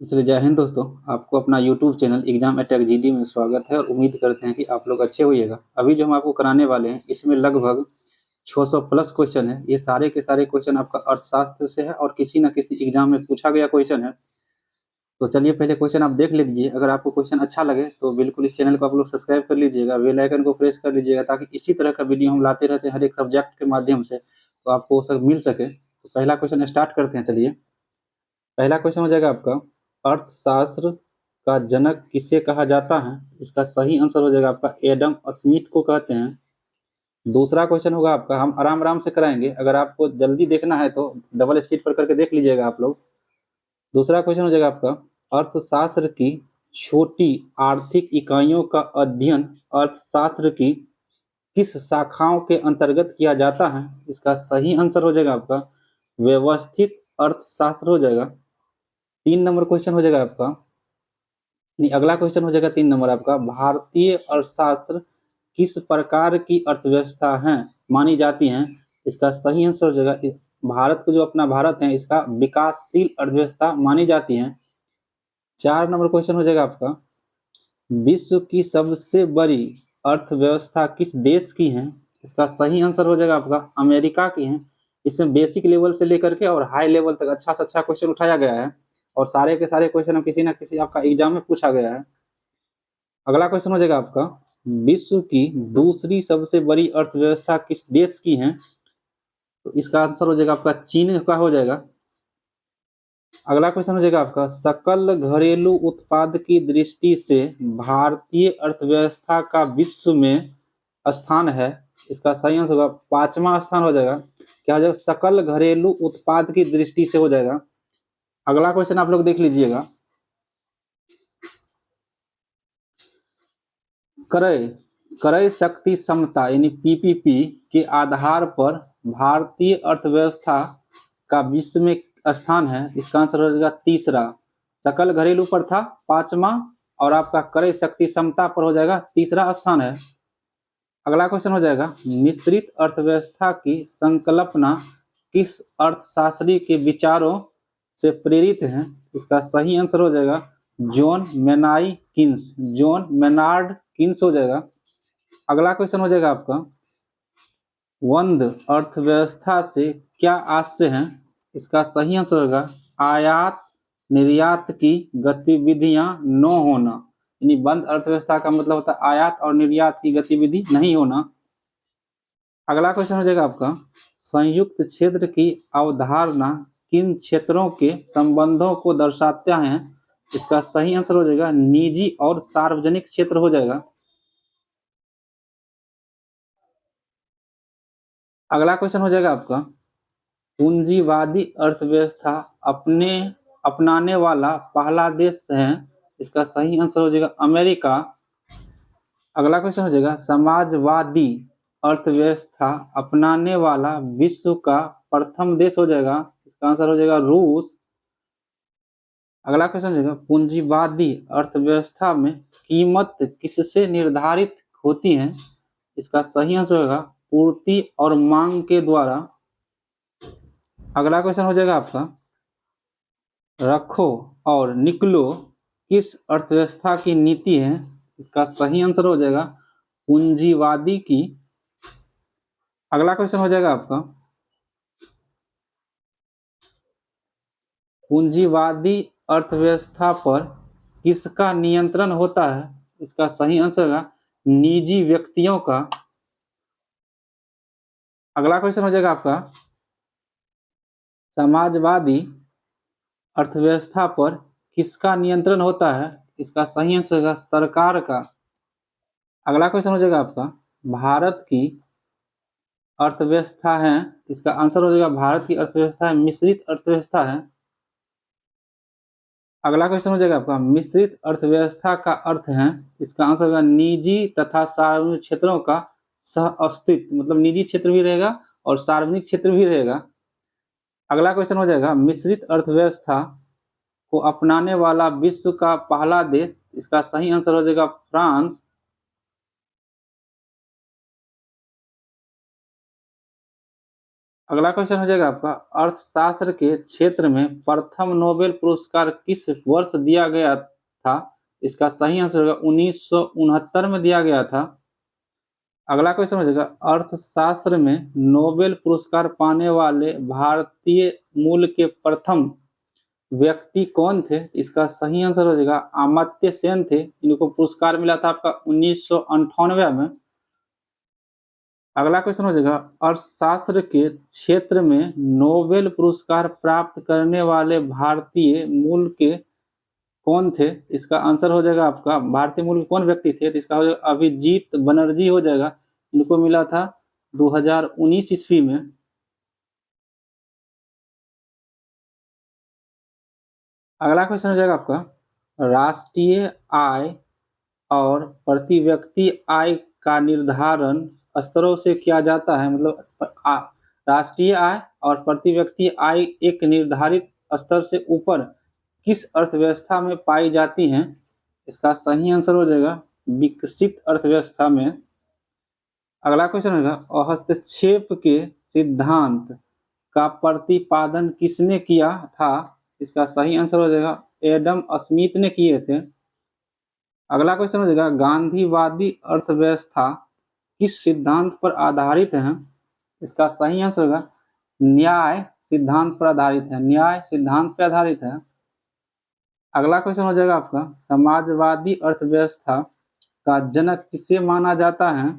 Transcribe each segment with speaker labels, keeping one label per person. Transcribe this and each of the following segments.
Speaker 1: तो चलिए जय हिंद दोस्तों। आपको अपना YouTube channel exam attack GD में स्वागत है और उम्मीद करते हैं कि आप लोग अच्छे होइएगा। अभी जो हम आपको कराने वाले हैं इसमें लगभग 600 प्लस क्वेश्चन है। ये सारे के सारे क्वेश्चन आपका अर्थशास्त्र से है और किसी न किसी एग्जाम में पूछा गया क्वेश्चन है। तो चलिए पहले क्वेश्चन आप देख लीजिए। अगर आपको क्वेश्चन अच्छा लगे तो बिल्कुल इस चैनल को आप लोग सब्सक्राइब कर लीजिएगा, बेल आइकन को प्रेस कर लीजिएगा ताकि इसी तरह का वीडियो हम लाते रहते हैं हर एक सब्जेक्ट के माध्यम से, तो आपको वो सब मिल सके। तो पहला क्वेश्चन स्टार्ट करते हैं। चलिए पहला क्वेश्चन हो जाएगा आपका, अर्थशास्त्र का जनक किसे कहा जाता है? इसका सही आंसर हो जाएगा आपका एडम स्मिथ को कहते हैं। दूसरा क्वेश्चन होगा आपका, हम आराम आराम से कराएंगे, अगर आपको जल्दी देखना है तो डबल स्पीड पर करके देख लीजिएगा आप लोग। दूसरा क्वेश्चन हो जाएगा आपका, अर्थशास्त्र की छोटी आर्थिक इकाइयों का अध्ययन अर्थशास्त्र की किस शाखाओं के अंतर्गत किया जाता है? इसका सही आंसर हो जाएगा आपका व्यवस्थित अर्थशास्त्र हो जाएगा। 3 नंबर क्वेश्चन हो जाएगा आपका, अगला क्वेश्चन हो जाएगा 3 नंबर आपका, भारतीय अर्थशास्त्र किस प्रकार की अर्थव्यवस्था है मानी जाती हैं? इसका सही आंसर हो जाएगा भारत को, जो अपना भारत है इसका विकासशील अर्थव्यवस्था मानी जाती है। 4 नंबर क्वेश्चन हो जाएगा आपका, विश्व की सबसे बड़ी अर्थव्यवस्था किस देश की है? इसका सही आंसर हो जाएगा आपका अमेरिका की है। इसमें बेसिक लेवल से लेकर के और हाई लेवल तक अच्छा से अच्छा क्वेश्चन उठाया गया है और सारे के सारे क्वेश्चन किसी ना किसी आपका एग्जाम में पूछा गया है। अगला क्वेश्चन हो जाएगा आपका, विश्व की दूसरी सबसे बड़ी अर्थव्यवस्था किस देश की है? तो इसका आंसर हो जाएगा आपका चीन का हो जाएगा। अगला क्वेश्चन हो जाएगा आपका, सकल घरेलू उत्पाद की दृष्टि से भारतीय अर्थव्यवस्था का विश्व में स्थान है। इसका सही आंसर होगा 5वां स्थान हो जाएगा। क्या हो जाएगा? सकल घरेलू उत्पाद की दृष्टि से हो जाएगा। अगला क्वेश्चन आप लोग देख लीजिएगा, क्रय क्रय शक्ति समता यानी पीपीपी के आधार पर भारतीय अर्थव्यवस्था का विश्व में स्थान है। इसका आंसर हो जाएगा तीसरा। सकल घरेलू पर था 5वां और आपका क्रय शक्ति समता पर हो जाएगा तीसरा स्थान है। अगला क्वेश्चन हो जाएगा, मिश्रित अर्थव्यवस्था की संकल्पना किस अर्थशास्त्री के विचारों से प्रेरित है? इसका सही आंसर हो जाएगा जॉन मेनार्ड किन्स हो जाएगा। अगला क्वेश्चन हो जाएगा आपका, वंद अर्थव्यवस्था से क्या आशय है? इसका सही आंसर होगा आयात निर्यात की गतिविधियां न होना, यानी बंद अर्थव्यवस्था का मतलब होता है आयात और निर्यात की गतिविधि नहीं होना। अगला क्वेश्चन हो जाएगा आपका, संयुक्त क्षेत्र की अवधारणा किन क्षेत्रों के संबंधों को दर्शाता है? इसका सही आंसर हो जाएगा निजी और सार्वजनिक क्षेत्र हो जाएगा। अगला क्वेश्चन हो जाएगा आपका, पूंजीवादी अर्थव्यवस्था अपनाने वाला पहला देश है। इसका सही आंसर हो जाएगा अमेरिका। अगला क्वेश्चन हो जाएगा, समाजवादी अर्थव्यवस्था अपनाने वाला विश्व का प्रथम देश हो जाएगा। इसका आंसर हो जाएगा रूस। अगला क्वेश्चन हो जाएगा, पूंजीवादी अर्थव्यवस्था में कीमत किससे निर्धारित होती है? इसका सही आंसर होगा पूर्ति और मांग के द्वारा। अगला क्वेश्चन हो जाएगा आपका, रखो और निकलो किस अर्थव्यवस्था की नीति है? इसका सही आंसर हो जाएगा पूंजीवादी की। अगला क्वेश्चन हो जाएगा आपका, पूंजीवादी अर्थव्यवस्था पर किसका नियंत्रण होता है? इसका सही आंसर होगा निजी व्यक्तियों का। अगला क्वेश्चन हो जाएगा आपका, समाजवादी अर्थव्यवस्था पर किसका नियंत्रण होता है? इसका सही आंसर होगा सरकार का। अगला क्वेश्चन हो जाएगा आपका, भारत की अर्थव्यवस्था है। इसका आंसर हो जाएगा भारत की अर्थव्यवस्था है मिश्रित अर्थव्यवस्था है। अगला क्वेश्चन हो जाएगा आपका, मिश्रित अर्थव्यवस्था का अर्थ है। इसका आंसर होगा निजी तथा सार्वजनिक क्षेत्रों का सह अस्तित्व, मतलब निजी क्षेत्र भी रहेगा और सार्वजनिक क्षेत्र भी रहेगा। अगला क्वेश्चन हो जाएगा, मिश्रित अर्थव्यवस्था को अपनाने वाला विश्व का पहला देश। इसका सही आंसर हो जाएगा फ्रांस। अगला क्वेश्चन हो जाएगा आपका, अर्थशास्त्र के क्षेत्र में प्रथम नोबेल पुरस्कार किस वर्ष दिया गया था? इसका सही आंसर होगा 1969 में दिया गया था। अगला क्वेश्चन हो जाएगा, अर्थशास्त्र में नोबेल पुरस्कार पाने वाले भारतीय मूल के प्रथम व्यक्ति कौन थे? इसका सही आंसर हो जाएगा अमर्त्य सेन थे। इनको पुरस्कार मिला था आपका 1998 में। अगला क्वेश्चन हो जाएगा, अर्थशास्त्र के क्षेत्र में नोबेल पुरस्कार प्राप्त करने वाले भारतीय मूल के कौन थे? इसका आंसर हो जाएगा आपका, भारतीय मूल के कौन व्यक्ति थे? तो इसका हो जाएगा अभिजीत बनर्जी हो जाएगा। इनको मिला था 2019 ईस्वी में। अगला क्वेश्चन हो जाएगा आपका, राष्ट्रीय आय और प्रति व्यक्ति आय का निर्धारण स्तरों से किया जाता है। मतलब राष्ट्रीय आय और प्रति व्यक्ति आय एक निर्धारित स्तर से ऊपर किस अर्थव्यवस्था में पाई जाती हैं? इसका सही आंसर हो जाएगा विकसित अर्थव्यवस्था में। अगला क्वेश्चन होगा, हस्तक्षेप के सिद्धांत का प्रतिपादन किसने किया था? इसका सही आंसर हो जाएगा एडम स्मिथ ने किए थे। अगला क्वेश्चन हो जाएगा, गांधीवादी अर्थव्यवस्था किस सिद्धांत पर आधारित है? इसका सही आंसर होगा न्याय सिद्धांत पर आधारित है। न्याय सिद्धांत पर आधारित है। अगला क्वेश्चन हो जाएगा आपका, समाजवादी अर्थव्यवस्था का जनक किसे माना जाता है?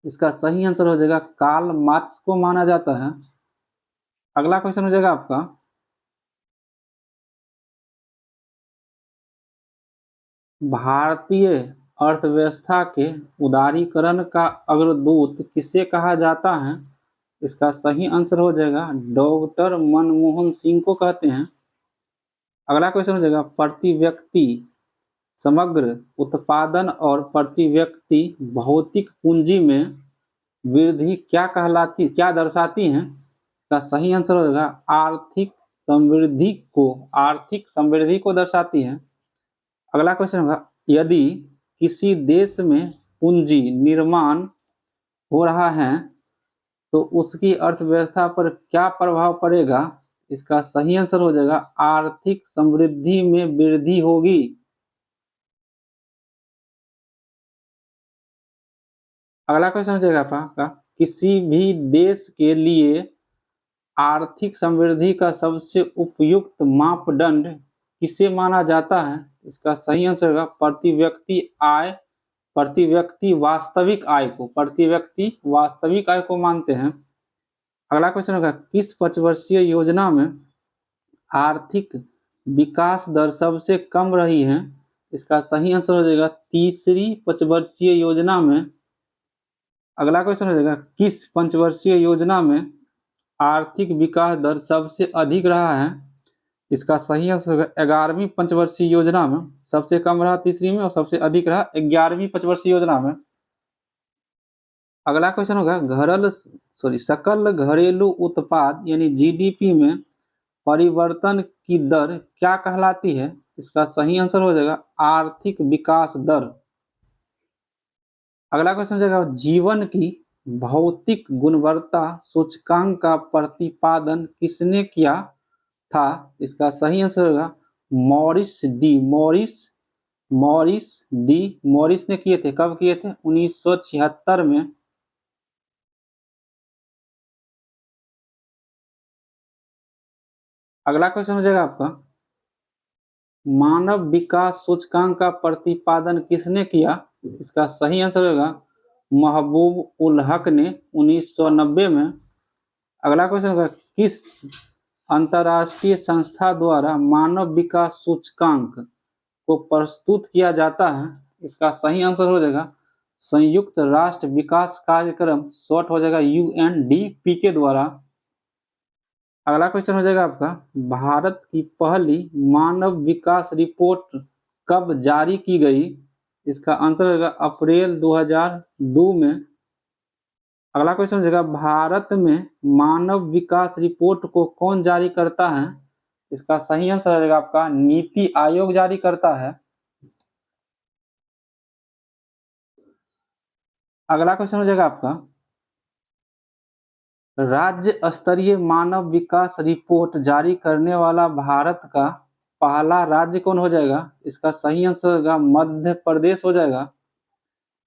Speaker 1: इसका सही आंसर हो जाएगा कार्ल मार्क्स को माना जाता है। अगला क्वेश्चन हो जाएगा आपका, भारतीय अर्थव्यवस्था के उदारीकरण का अग्रदूत किसे कहा जाता है? इसका सही आंसर हो जाएगा डॉक्टर मनमोहन सिंह को कहते हैं। अगला क्वेश्चन हो जाएगा, प्रति व्यक्ति समग्र उत्पादन और प्रति व्यक्ति भौतिक पूंजी में वृद्धि क्या दर्शाती हैं? इसका सही आंसर हो जाएगा आर्थिक समृद्धि को दर्शाती है। अगला क्वेश्चन होगा, यदि किसी देश में पूंजी निर्माण हो रहा है तो उसकी अर्थव्यवस्था पर क्या प्रभाव पड़ेगा? इसका सही आंसर हो जाएगा आर्थिक समृद्धि में वृद्धि होगी। अगला क्वेश्चन हो जाएगा आपका, किसी भी देश के लिए आर्थिक समृद्धि का सबसे उपयुक्त मापदंड किसे माना जाता है? इसका सही आंसर होगा प्रति व्यक्ति वास्तविक आय को मानते हैं। अगला क्वेश्चन होगा, किस पंचवर्षीय योजना में आर्थिक विकास दर सबसे कम रही है? इसका सही आंसर हो जाएगा तीसरी पंचवर्षीय योजना में। अगला क्वेश्चन हो जाएगा, किस पंचवर्षीय योजना में आर्थिक विकास दर सबसे अधिक रहा है? इसका सही आंसर होगा 11वीं पंचवर्षीय योजना में। सबसे कम रहा तीसरी में और सबसे अधिक रहा 11वीं पंचवर्षीय योजना में। अगला क्वेश्चन होगा, सकल घरेलू उत्पाद यानी जीडीपी में परिवर्तन की दर क्या कहलाती है? इसका सही आंसर हो जाएगा आर्थिक विकास दर। अगला क्वेश्चन जाएगा, जीवन की भौतिक गुणवत्ता सूचकांक का प्रतिपादन किसने किया था? इसका सही आंसर होगा मॉरिस ने किए थे। कब किए थे? 1976 में। अगला क्वेश्चन हो जाएगा आपका, मानव विकास सूचकांक का प्रतिपादन किसने किया? इसका सही आंसर होगा महबूब उल हक ने 1990 में। अगला क्वेश्चन होगा, किस अंतर्राष्ट्रीय संस्था द्वारा मानव विकास सूचकांक को प्रस्तुत किया जाता है? इसका सही आंसर हो जाएगा संयुक्त राष्ट्र विकास कार्यक्रम, शॉर्ट हो जाएगा यूएनडीपी के द्वारा। अगला क्वेश्चन हो जाएगा आपका, भारत की पहली मानव विकास रिपोर्ट कब जारी की गई? इसका आंसर होगा अप्रैल 2002 में। अगला क्वेश्चन हो जाएगा, भारत में मानव विकास रिपोर्ट को कौन जारी करता है? इसका सही आंसर हो जाएगा आपका नीति आयोग जारी करता है। अगला क्वेश्चन हो जाएगा आपका, राज्य स्तरीय मानव विकास रिपोर्ट जारी करने वाला भारत का पहला राज्य कौन हो जाएगा? इसका सही आंसर होगा मध्य प्रदेश हो जाएगा।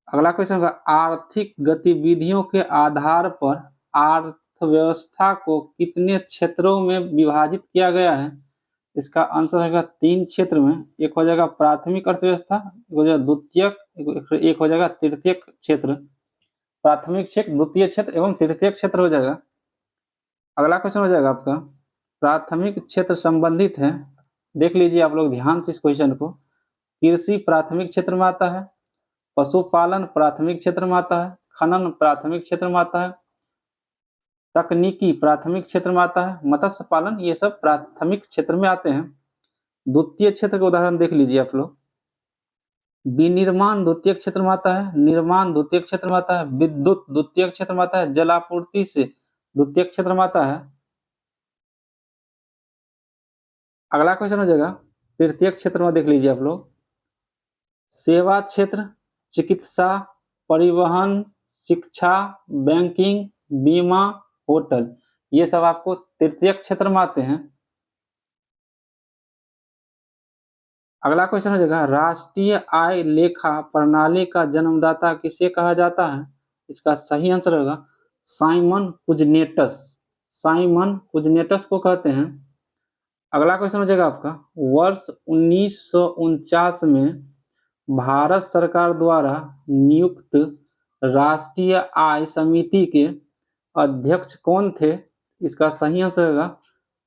Speaker 1: अगला क्वेश्चन होगा आर्थिक गतिविधियों के आधार पर अर्थव्यवस्था को कितने क्षेत्रों में विभाजित किया गया है? इसका आंसर होगा 3 क्षेत्र में। एक हो जाएगा प्राथमिक अर्थव्यवस्था, एक हो जाएगा द्वितीयक, एक हो जाएगा तृतीयक क्षेत्र। प्राथमिक क्षेत्र, द्वितीय क्षेत्र एवं तृतीय क्षेत्र हो जाएगा। अगला क्वेश्चन हो जाएगा आपका प्राथमिक क्षेत्र संबंधित है, देख लीजिए आप लोग ध्यान से इस क्वेश्चन को। कृषि प्राथमिक क्षेत्र में आता है, पशुपालन प्राथमिक क्षेत्र में आता है, खनन प्राथमिक क्षेत्र में आता है, तकनीकी प्राथमिक क्षेत्र में आता है, मत्स्य पालन, ये सब प्राथमिक क्षेत्र में आते हैं। द्वितीय क्षेत्र का उदाहरण देख लीजिए आप लोग। विनिर्माण द्वितीय क्षेत्र में आता है, निर्माण द्वितीय क्षेत्र में आता है, विद्युत द्वितीय क्षेत्र में आता है, जलापूर्ति से द्वितीय क्षेत्र में आता है। अगला क्वेश्चन हो जाएगा तृतीय क्षेत्र में, देख लीजिए आप लोग। सेवा क्षेत्र, चिकित्सा, परिवहन, शिक्षा, बैंकिंग, बीमा, होटल, ये सब आपको तृतीय क्षेत्र में आते हैं। अगला क्वेश्चन हो जाएगा राष्ट्रीय आय लेखा प्रणाली का जन्मदाता किसे कहा जाता है? इसका सही आंसर होगा साइमन कुजनेटस। साइमन कुजनेटस को कहते हैं। अगला क्वेश्चन हो जाएगा आपका वर्ष 1949 में भारत सरकार द्वारा नियुक्त राष्ट्रीय आय समिति के अध्यक्ष कौन थे? इसका सही आंसर होगा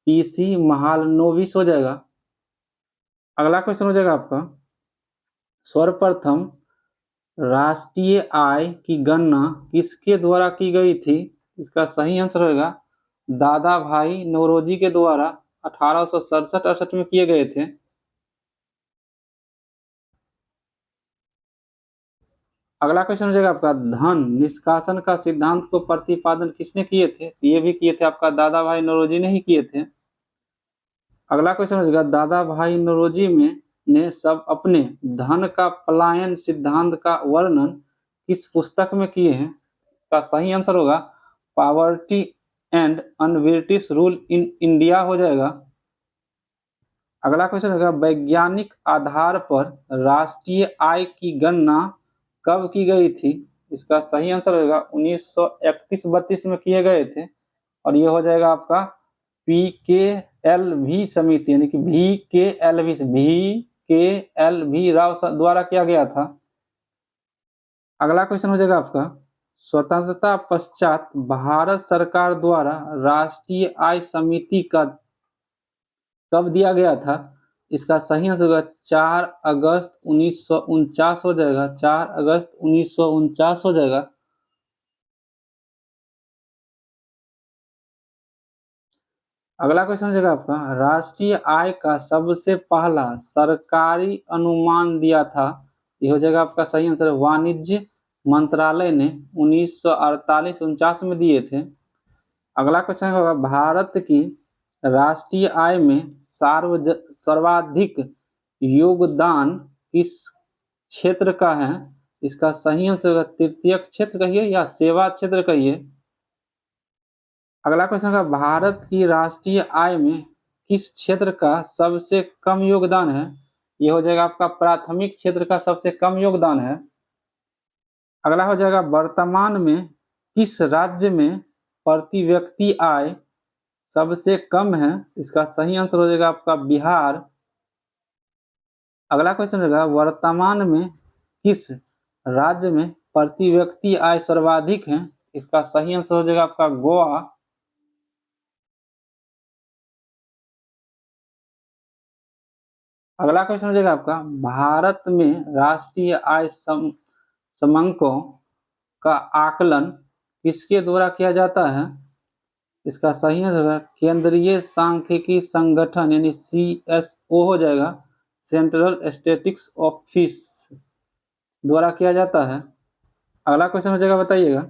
Speaker 1: पीसी महालनोबिस हो जाएगा। अगला क्वेश्चन हो जाएगा आपका सर्वप्रथम राष्ट्रीय आय की गणना किसके द्वारा की गई थी? इसका सही आंसर होगा दादा भाई नौरोजी के द्वारा 1867-68 में किए गए थे। अगला क्वेश्चन हो जाएगा आपका धन निष्कासन का सिद्धांत को प्रतिपादन किसने किए थे? ये भी किए थे आपका दादा भाई नौरोजी ने ही किए थे। अगला क्वेश्चन हो जाएगा दादा भाई नौरोजी ने सब अपने धन का पलायन सिद्धांत का वर्णन किस पुस्तक में किए हैं? इसका सही आंसर होगा poverty and un-British rule in India हो जाएगा। अगला क्वेश्चन होगा वैज्ञानिक आधार पर राष्ट्रीय आय की गणना कब की गई थी? इसका सही आंसर होगा 1931-32 में किए गए थे और ये हो जाएगा आपका PKLV समिति, यानी कि VKLV राव द्वारा किया गया था। अगला क्वेश्चन हो जाएगा आपका स्वतंत्रता पश्चात भारत सरकार द्वारा राष्ट्रीय आय समिति का कब दिया गया था? इसका सही आंसर होगा 4 अगस्त 1949 हो जाएगा। 4 अगस्त 1949 हो जाएगा। अगला क्वेश्चन हो जाएगा आपका राष्ट्रीय आय का सबसे पहला सरकारी अनुमान दिया था, ये हो जाएगा आपका सही आंसर वाणिज्य मंत्रालय ने 1948-49 में दिए थे। अगला क्वेश्चन होगा भारत की राष्ट्रीय आय में सर्वाधिक योगदान किस क्षेत्र का है? इसका सही आंसर होगा तृतीय क्षेत्र कहिए या सेवा क्षेत्र कहिए। अगला क्वेश्चन होगा भारत की राष्ट्रीय आय में किस क्षेत्र का सबसे कम योगदान है? ये हो जाएगा आपका प्राथमिक क्षेत्र का सबसे कम योगदान है। अगला हो जाएगा वर्तमान में किस राज्य में प्रति व्यक्ति आय सबसे कम है? इसका सही आंसर हो जाएगा आपका बिहार। अगला क्वेश्चन होगा वर्तमान में किस राज्य में प्रति व्यक्ति आय सर्वाधिक है? इसका सही आंसर हो जाएगा आपका गोवा। अगला क्वेश्चन हो जाएगा आपका भारत में राष्ट्रीय आय समंकों का आकलन किसके द्वारा किया जाता है? इसका सही आंसर होगा केंद्रीय सांख्यिकी संगठन यानी CSO हो जाएगा, सेंट्रल स्टैटिस्टिक्स ऑफिस द्वारा किया जाता है। अगला क्वेश्चन हो जाएगा बताइएगा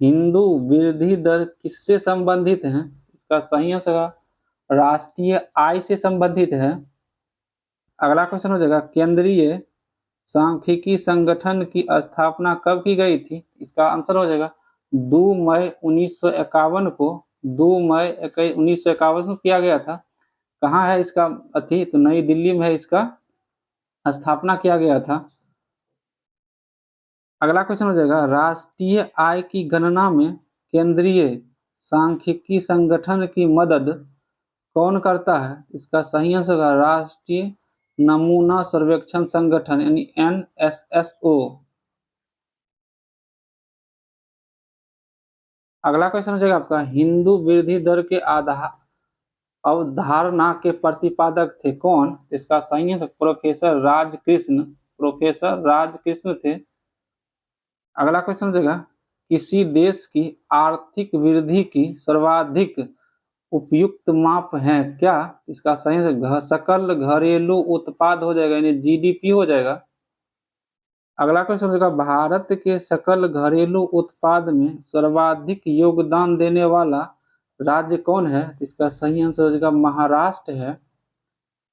Speaker 1: हिंदू वृद्धि दर किससे संबंधित है? इसका सही आंसर होगा राष्ट्रीय आय से संबंधित है। अगला क्वेश्चन हो जाएगा केंद्रीय सांख्यिकी संगठन की स्थापना कब की गई थी? इसका आंसर हो जाएगा 2 मई 1951 को 2 मई 1951 को किया गया था। कहाँ है इसका अथी? तो नई दिल्ली में है, इसका स्थापना किया गया था। अगला क्वेश्चन हो जाएगा, राष्ट्रीय आय की गणना में केंद्रीय सांख्यिकी संगठन की मदद कौन करता है? इसका सही आंसर होगा राष्ट्रीय नमूना सर्वेक्षण संगठन यानी NSSO। अगला क्वेश्चन हो जाएगा आपका, हिंदू वृद्धि दर के आधार अवधारणा के प्रतिपादक थे कौन? इसका सही answer professor Rajkrishna, professor Rajkrishna थे। अगला क्वेश्चन हो जाएगा, किसी देश की आर्थिक वृद्धि की सर्वाधिक उपयुक्त माप है क्या? इसका सही आंसर सकल घरेलू उत्पाद हो जाएगा यानी GDP हो जाएगा। अगला क्वेश्चन हो जाएगा, भारत के सकल घरेलू उत्पाद में सर्वाधिक योगदान देने वाला राज्य कौन है? इसका सही आंसर हो जाएगा महाराष्ट्र है।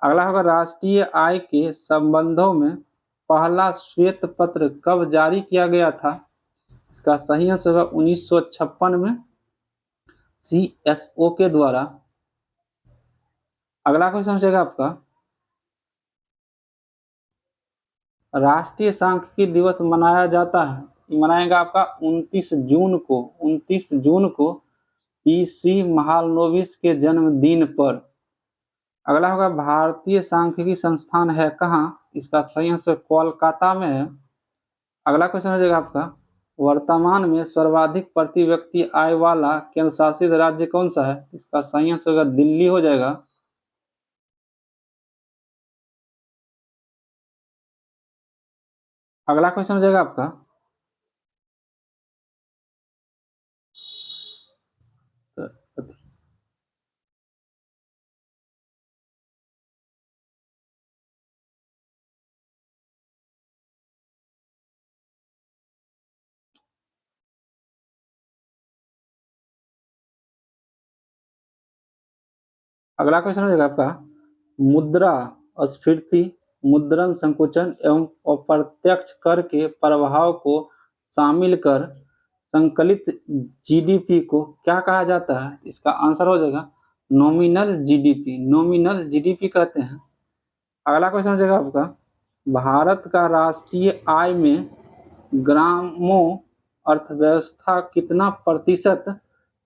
Speaker 1: अगला होगा, राष्ट्रीय आय के संबंधों में पहला श्वेत पत्र कब जारी किया गया था? इसका सही आंसर होगा 1956 में CSO के द्वारा। अगला क्वेश्चन हो जाएगा आपका, राष्ट्रीय सांख्यिकी दिवस मनाया जाता है, मनाएगा आपका 29 जून को, 29 जून को PC महालनोबिस के जन्मदिन पर। अगला होगा, भारतीय सांख्यिकी संस्थान है कहाँ? इसका सही आंसर कोलकाता में है। अगला क्वेश्चन हो जाएगा आपका, वर्तमान में सर्वाधिक प्रति व्यक्ति आय वाला केंद्र शासित राज्य कौन सा है? इसका सही आंसर होगा दिल्ली हो जाएगा। अगला क्वेश्चन हो जाएगा आपका, अगला क्वेश्चन हो जाएगा आपका, मुद्रा स्फीति, मुद्रण संकुचन एवं अप्रत्यक्ष कर के प्रभाव को शामिल कर संकलित GDP को क्या कहा जाता है? इसका आंसर हो जाएगा नॉमिनल GDP, नॉमिनल GDP कहते हैं। अगला क्वेश्चन हो जाएगा आपका, भारत का राष्ट्रीय आय में ग्रामों अर्थव्यवस्था कितना प्रतिशत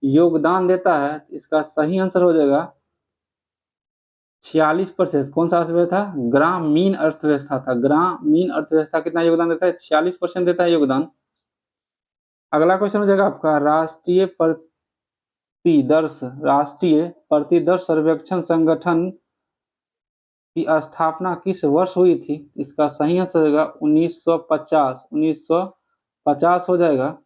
Speaker 1: योगदान देता है? इसका सही आंसर हो जाएगा 46%। कौन सा अर्थव्यवस्था था? ग्रामीण अर्थव्यवस्था था। ग्रामीण अर्थव्यवस्था कितना योगदान देता है? 46% देता है योगदान। अगला क्वेश्चन हो जाएगा आपका, राष्ट्रीय प्रतिदर्श सर्वेक्षण संगठन की स्थापना किस वर्ष हुई थी? इसका सही आंसर होगा 1950, 1950 हो जाएगा।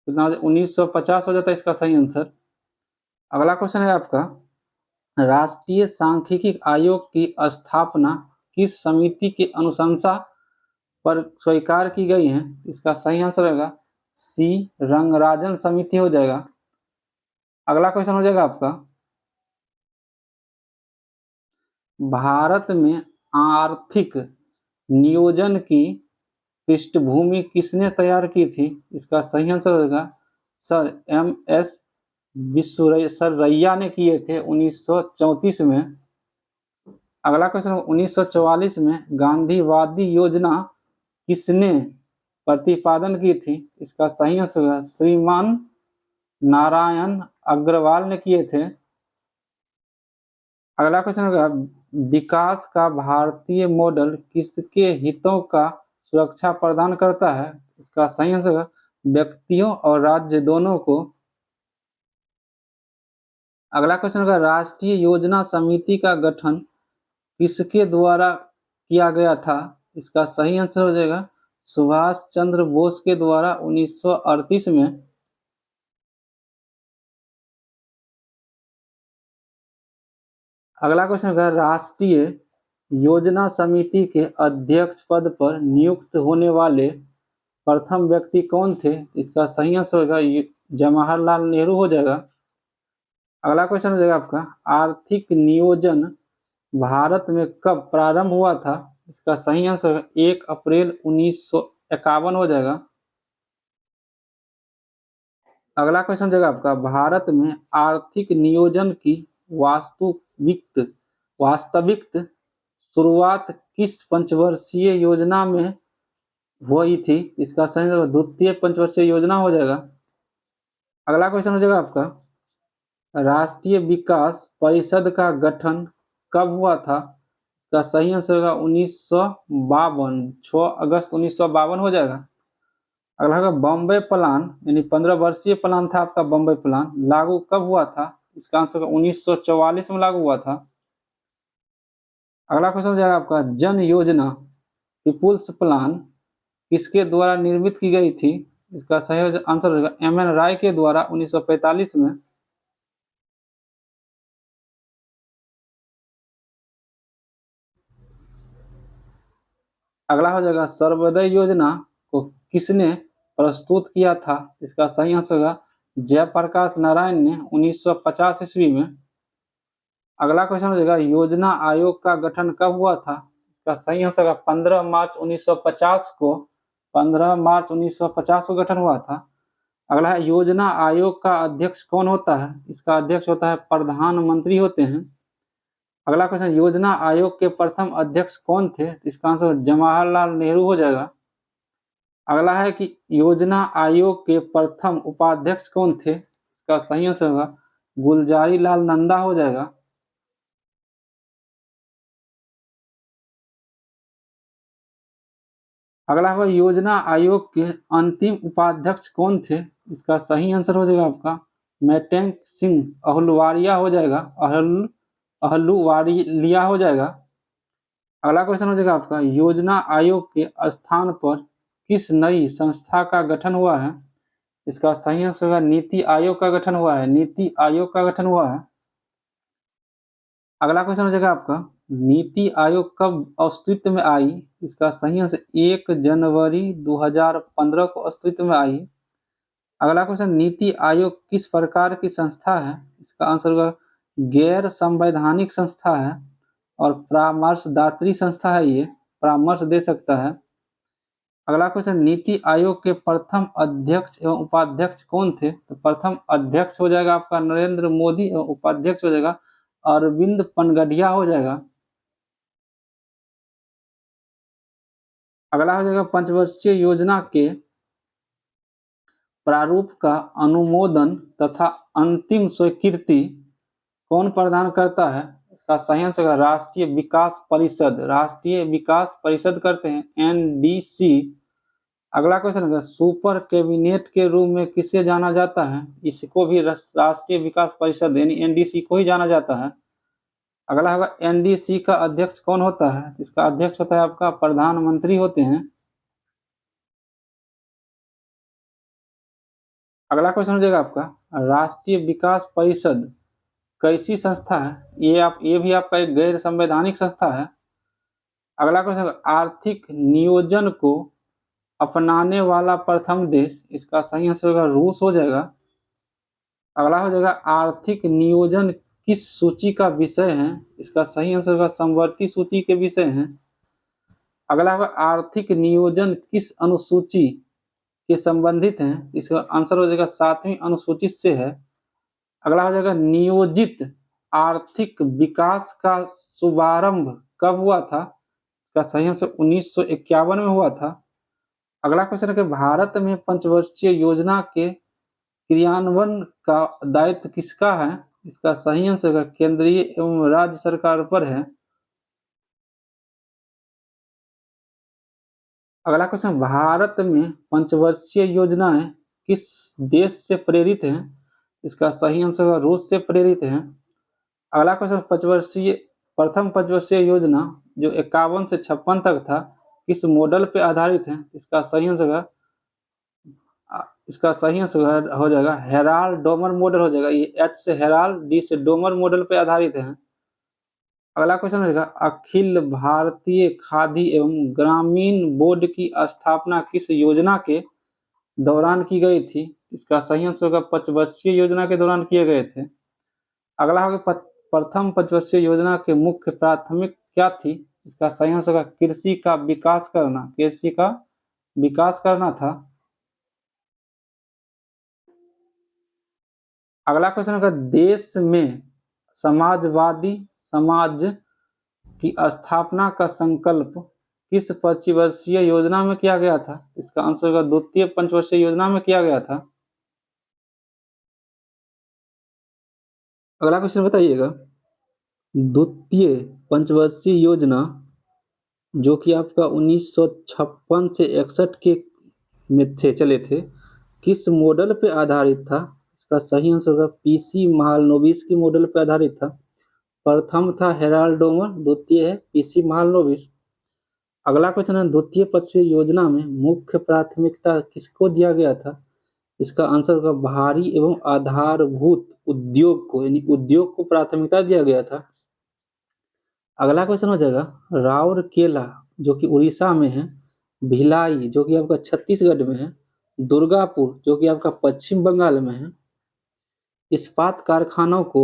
Speaker 1: कितना 1950 हो जाता है इसका सही आंसर। अगला क्वेश्चन है आपका, राष्ट्रीय सांख्यिकी आयोग की स्थापना किस समिति की अनुशंसा पर स्वीकार की गई है? इसका सही आंसर होगा C रंगराजन समिति हो जाएगा। अगला क्वेश्चन हो जाएगा आपका, भारत में आर्थिक नियोजन की पृष्ठभूमि किसने तैयार की थी? इसका सही आंसर होगा सर MS विश्वेश्वरैया ने किए थे 1934 में। अगला क्वेश्चन, 1944 में गांधीवादी योजना किसने प्रतिपादन की थी? इसका सही आंसर होगा श्रीमान नारायण अग्रवाल ने किए थे। अगला क्वेश्चन होगा, विकास का भारतीय मॉडल किसके हितों का सुरक्षा प्रदान करता है? इसका सही आंसर होगा व्यक्तियों और राज्य दोनों को। अगला क्वेश्चन होगा, राष्ट्रीय योजना समिति का गठन किसके द्वारा किया गया था? इसका सही आंसर हो जाएगा सुभाष चंद्र बोस के द्वारा 1938 में। अगला क्वेश्चन है, राष्ट्रीय योजना समिति के अध्यक्ष पद पर नियुक्त होने वाले प्रथम व्यक्ति कौन थे? इसका सही आंसर होगा जवाहरलाल नेहरू हो जाएगा। अगला क्वेश्चन हो जाएगा आपका, आर्थिक नियोजन भारत में कब प्रारंभ हुआ था? इसका सही आंसर 1 अप्रैल 1951 हो जाएगा। अगला क्वेश्चन हो जाएगा आपका, भारत में आर्थिक नियोजन की वास्तविक शुरुआत किस पंचवर्षीय योजना में हुई थी? इसका सही आंसर द्वितीय पंचवर्षीय योजना हो जाएगा। अगला क्वेश्चन हो जाएगा आपका, राष्ट्रीय विकास परिषद का गठन कब हुआ था? इसका सही आंसर होगा 1952, 6 अगस्त 1952 हो जाएगा। अगला होगा बॉम्बे प्लान, यानी 15 वर्षीय प्लान था आपका बॉम्बे प्लान, लागू कब हुआ था? इसका आंसर 1944 में लागू हुआ था। अगला क्वेश्चन हो जाएगा आपका, जन योजना पीपुल्स प्लान किसके द्वारा निर्मित की गई थी? इसका सही आंसर होगा एम.एन. राय के द्वारा 1945 में। अगला हो जाएगा, सर्वोदय योजना को किसने प्रस्तुत किया था? इसका सही आंसर होगा जयप्रकाश नारायण ने 1950 ईस्वी में। अगला क्वेश्चन हो जाएगा, योजना आयोग का गठन कब हुआ था? इसका सही आंसर होगा 15 मार्च 1950 को, 15 मार्च 1950 को गठन हुआ था। अगला है, योजना आयोग का अध्यक्ष कौन होता है? इसका अध्यक्ष होता है प्रधानमंत्री होते हैं। अगला क्वेश्चन, योजना आयोग के प्रथम अध्यक्ष कौन थे? इसका आंसर जवाहरलाल नेहरू हो जाएगा। अगला है कि योजना आयोग के प्रथम उपाध्यक्ष कौन थे? इसका सही आंसर होगा गुलजारी लाल नंदा हो जाएगा। अगला होगा, योजना आयोग के अंतिम उपाध्यक्ष कौन थे? इसका सही आंसर हो जाएगा आपका मैटेंक सिंह अहलुवालिया हो जाएगा, अहलुवालिया हो जाएगा। अगला क्वेश्चन हो जाएगा आपका, योजना आयोग के स्थान पर किस नई संस्था का गठन हुआ है? इसका सही आंसर होगा नीति आयोग का गठन हुआ है, नीति आयोग का गठन हुआ है। अगला क्वेश्चन हो जाएगा आपका, नीति आयोग कब अस्तित्व में आई? इसका सही आंसर 1 जनवरी 2015 को अस्तित्व में आई। अगला क्वेश्चन, नीति आयोग किस प्रकार की संस्था है? इसका आंसर होगा गैर संवैधानिक संस्था है और परामर्शदात्री संस्था है, ये परामर्श दे सकता है। अगला क्वेश्चन, नीति आयोग के प्रथम अध्यक्ष एवं उपाध्यक्ष कौन थे? तो प्रथम अध्यक्ष हो जाएगा आपका नरेंद्र मोदी एवं उपाध्यक्ष हो जाएगा अरविंद पनगडिया हो जाएगा। अगला हो जाएगा, पंचवर्षीय योजना के प्रारूप का अनुमोदन तथा अंतिम स्वीकृति कौन प्रदान करता है? इसका सही आंसर होगा राष्ट्रीय विकास परिषद, राष्ट्रीय विकास परिषद करते हैं, एनडीसी। अगला क्वेश्चन है, सुपर कैबिनेट के रूप में किसे जाना जाता है? इसको भी राष्ट्रीय विकास परिषद यानी एनडीसी को ही जाना जाता है। अगला होगा, एनडीसी का अध्यक्ष कौन होता है? इसका अध्यक्ष होता है आपका प्रधानमंत्री होते हैं। अगला क्वेश्चन हो जाएगा आपका, राष्ट्रीय विकास परिषद कैसी संस्था है? ये भी आपका एक गैर संवैधानिक संस्था है। अगला क्वेश्चन, आर्थिक नियोजन को अपनाने वाला प्रथम देश? इसका सही आंसर होगा रूस हो जाएगा। अगला हो जाएगा, आर्थिक नियोजन किस सूची का विषय है? इसका सही आंसर होगा समवर्ती सूची के विषय है। अगला होगा, आर्थिक नियोजन किस अनुसूची के संबंधित हैं? इसका आंसर हो जाएगा 7वीं अनुसूची से है। अगला हो जाएगा, नियोजित आर्थिक विकास का शुभारंभ कब हुआ था? इसका सही आंसर 1951 में हुआ था। अगला क्वेश्चन है कि भारत में पंचवर्षीय योजना के क्रियान्वयन का दायित्व किसका है? इसका सही आंसर केंद्रीय एवं राज्य सरकार पर है। अगला क्वेश्चन, भारत में पंचवर्षीय योजनाएं किस देश से प्रेरित हैं? इसका सही आंसर रूस से प्रेरित है। अगला क्वेश्चन, प्रथम पंचवर्षीय योजना जो 51 से 56 तक था किस मॉडल पे आधारित है? इसका सही आंसर हो जाएगा हेराल्ड डोमर मॉडल हो जाएगा। ये एच से हेराल्ड, डी से डोमर मॉडल पे आधारित है। अगला क्वेश्चन रहेगा, अखिल भारतीय खादी एवं ग्रामीण बोर्ड की स्थापना किस योजना के दौरान की गई थी? इसका सही आंसर होगा पंचवर्षीय योजना के दौरान किए गए थे। अगला होगा, प्रथम पंचवर्षीय योजना के मुख्य प्राथमिक क्या थी? इसका सही आंसर होगा कृषि का विकास करना, कृषि का विकास करना था। अगला क्वेश्चन होगा देश में समाजवादी समाज की स्थापना का संकल्प किस पंचवर्षीय योजना में किया गया था? इसका आंसर होगा द्वितीय पंचवर्षीय योजना में किया गया था। अगला क्वेश्चन बताइएगा, द्वितीय पंचवर्षीय योजना जो कि आपका 1956 से 61 के में चले थे, किस मॉडल पे आधारित था? इसका सही आंसर होगा पीसी महालनोबिस की मॉडल पे आधारित था। प्रथम था हेराल्ड डोमर, द्वितीय है पीसी महालनोबिस। अगला क्वेश्चन है द्वितीय पंचवर्षीय योजना में मुख्य प्राथमिकता किसको दिया गया था? इसका आंसर होगा भारी एवं आधारभूत उद्योग को, यानी उद्योग को प्राथमिकता दिया गया था। अगला क्वेश्चन हो जाएगा राउरकेला जो कि उड़ीसा में है, भिलाई जो कि आपका छत्तीसगढ़ में है, दुर्गापुर जो कि आपका पश्चिम बंगाल में है, इस्पात कारखानों को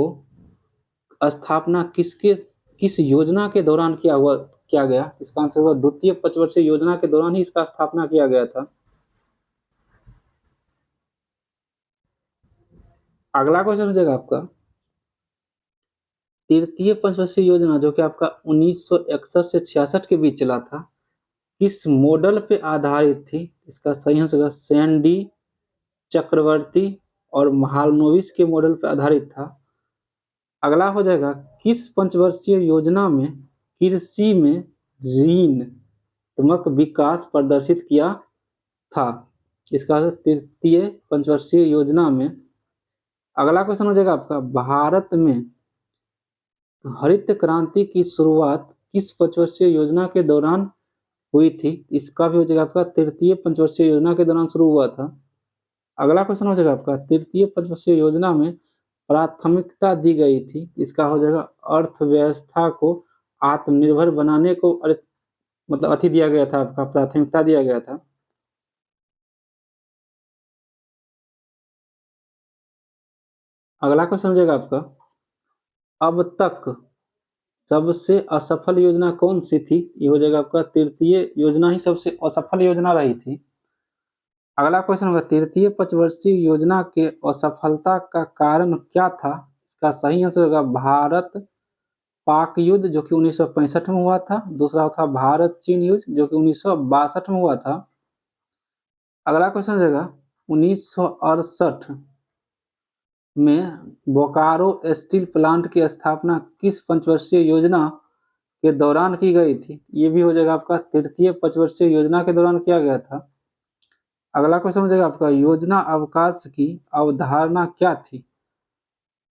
Speaker 1: स्थापना किस योजना के दौरान किया गया? इसका आंसर होगा द्वितीय पंचवर्षीय योजना के दौरान ही इसका स्थापना किया गया था। अगला क्वेश्चन हो जाएगा आपका तृतीय पंचवर्षीय योजना जो कि आपका 1961 से 66 के बीच चला था, किस मॉडल पे आधारित थी? इसका सही आंसर होगा सैंडी, चक्रवर्ती और महालनोबिस के मॉडल पे आधारित था। अगला हो जाएगा किस पंचवर्षीय योजना में कृषि में ऋणात्मक विकास प्रदर्शित किया था? इसका तृतीय पंचवर्षीय योजना में। अगला क्वेश्चन हो जाएगा आपका भारत में हरित क्रांति की शुरुआत किस पंचवर्षीय योजना के दौरान हुई थी? इसका भी हो जाएगा आपका तृतीय पंचवर्षीय योजना के दौरान शुरू हुआ था। अगला क्वेश्चन हो जाएगा आपका तृतीय पंचवर्षीय योजना में प्राथमिकता दी गई थी, इसका हो जाएगा अर्थव्यवस्था को आत्मनिर्भर बनाने को मतलब अति दिया गया था, आपका प्राथमिकता दिया गया था। अगला क्वेश्चन हो जाएगा आपका अब तक सबसे असफल योजना कौन सी थी? ये हो जाएगा आपका तृतीय योजना ही सबसे असफल योजना रही थी। अगला क्वेश्चन होगा तृतीय पंचवर्षीय योजना के असफलता का कारण क्या था? इसका सही आंसर होगा भारत पाक युद्ध जो कि 1965 में हुआ था। दूसरा था भारत चीन युद्ध जो कि 1962 में हुआ था। अगला क्वेश्चन हो जाएगा 1968 में बोकारो स्टील प्लांट की स्थापना किस पंचवर्षीय योजना के दौरान की गई थी? ये भी हो जाएगा आपका तृतीय पंचवर्षीय योजना के दौरान किया गया था। अगला क्वेश्चन हो जाएगा आपका योजना अवकाश की अवधारणा क्या थी?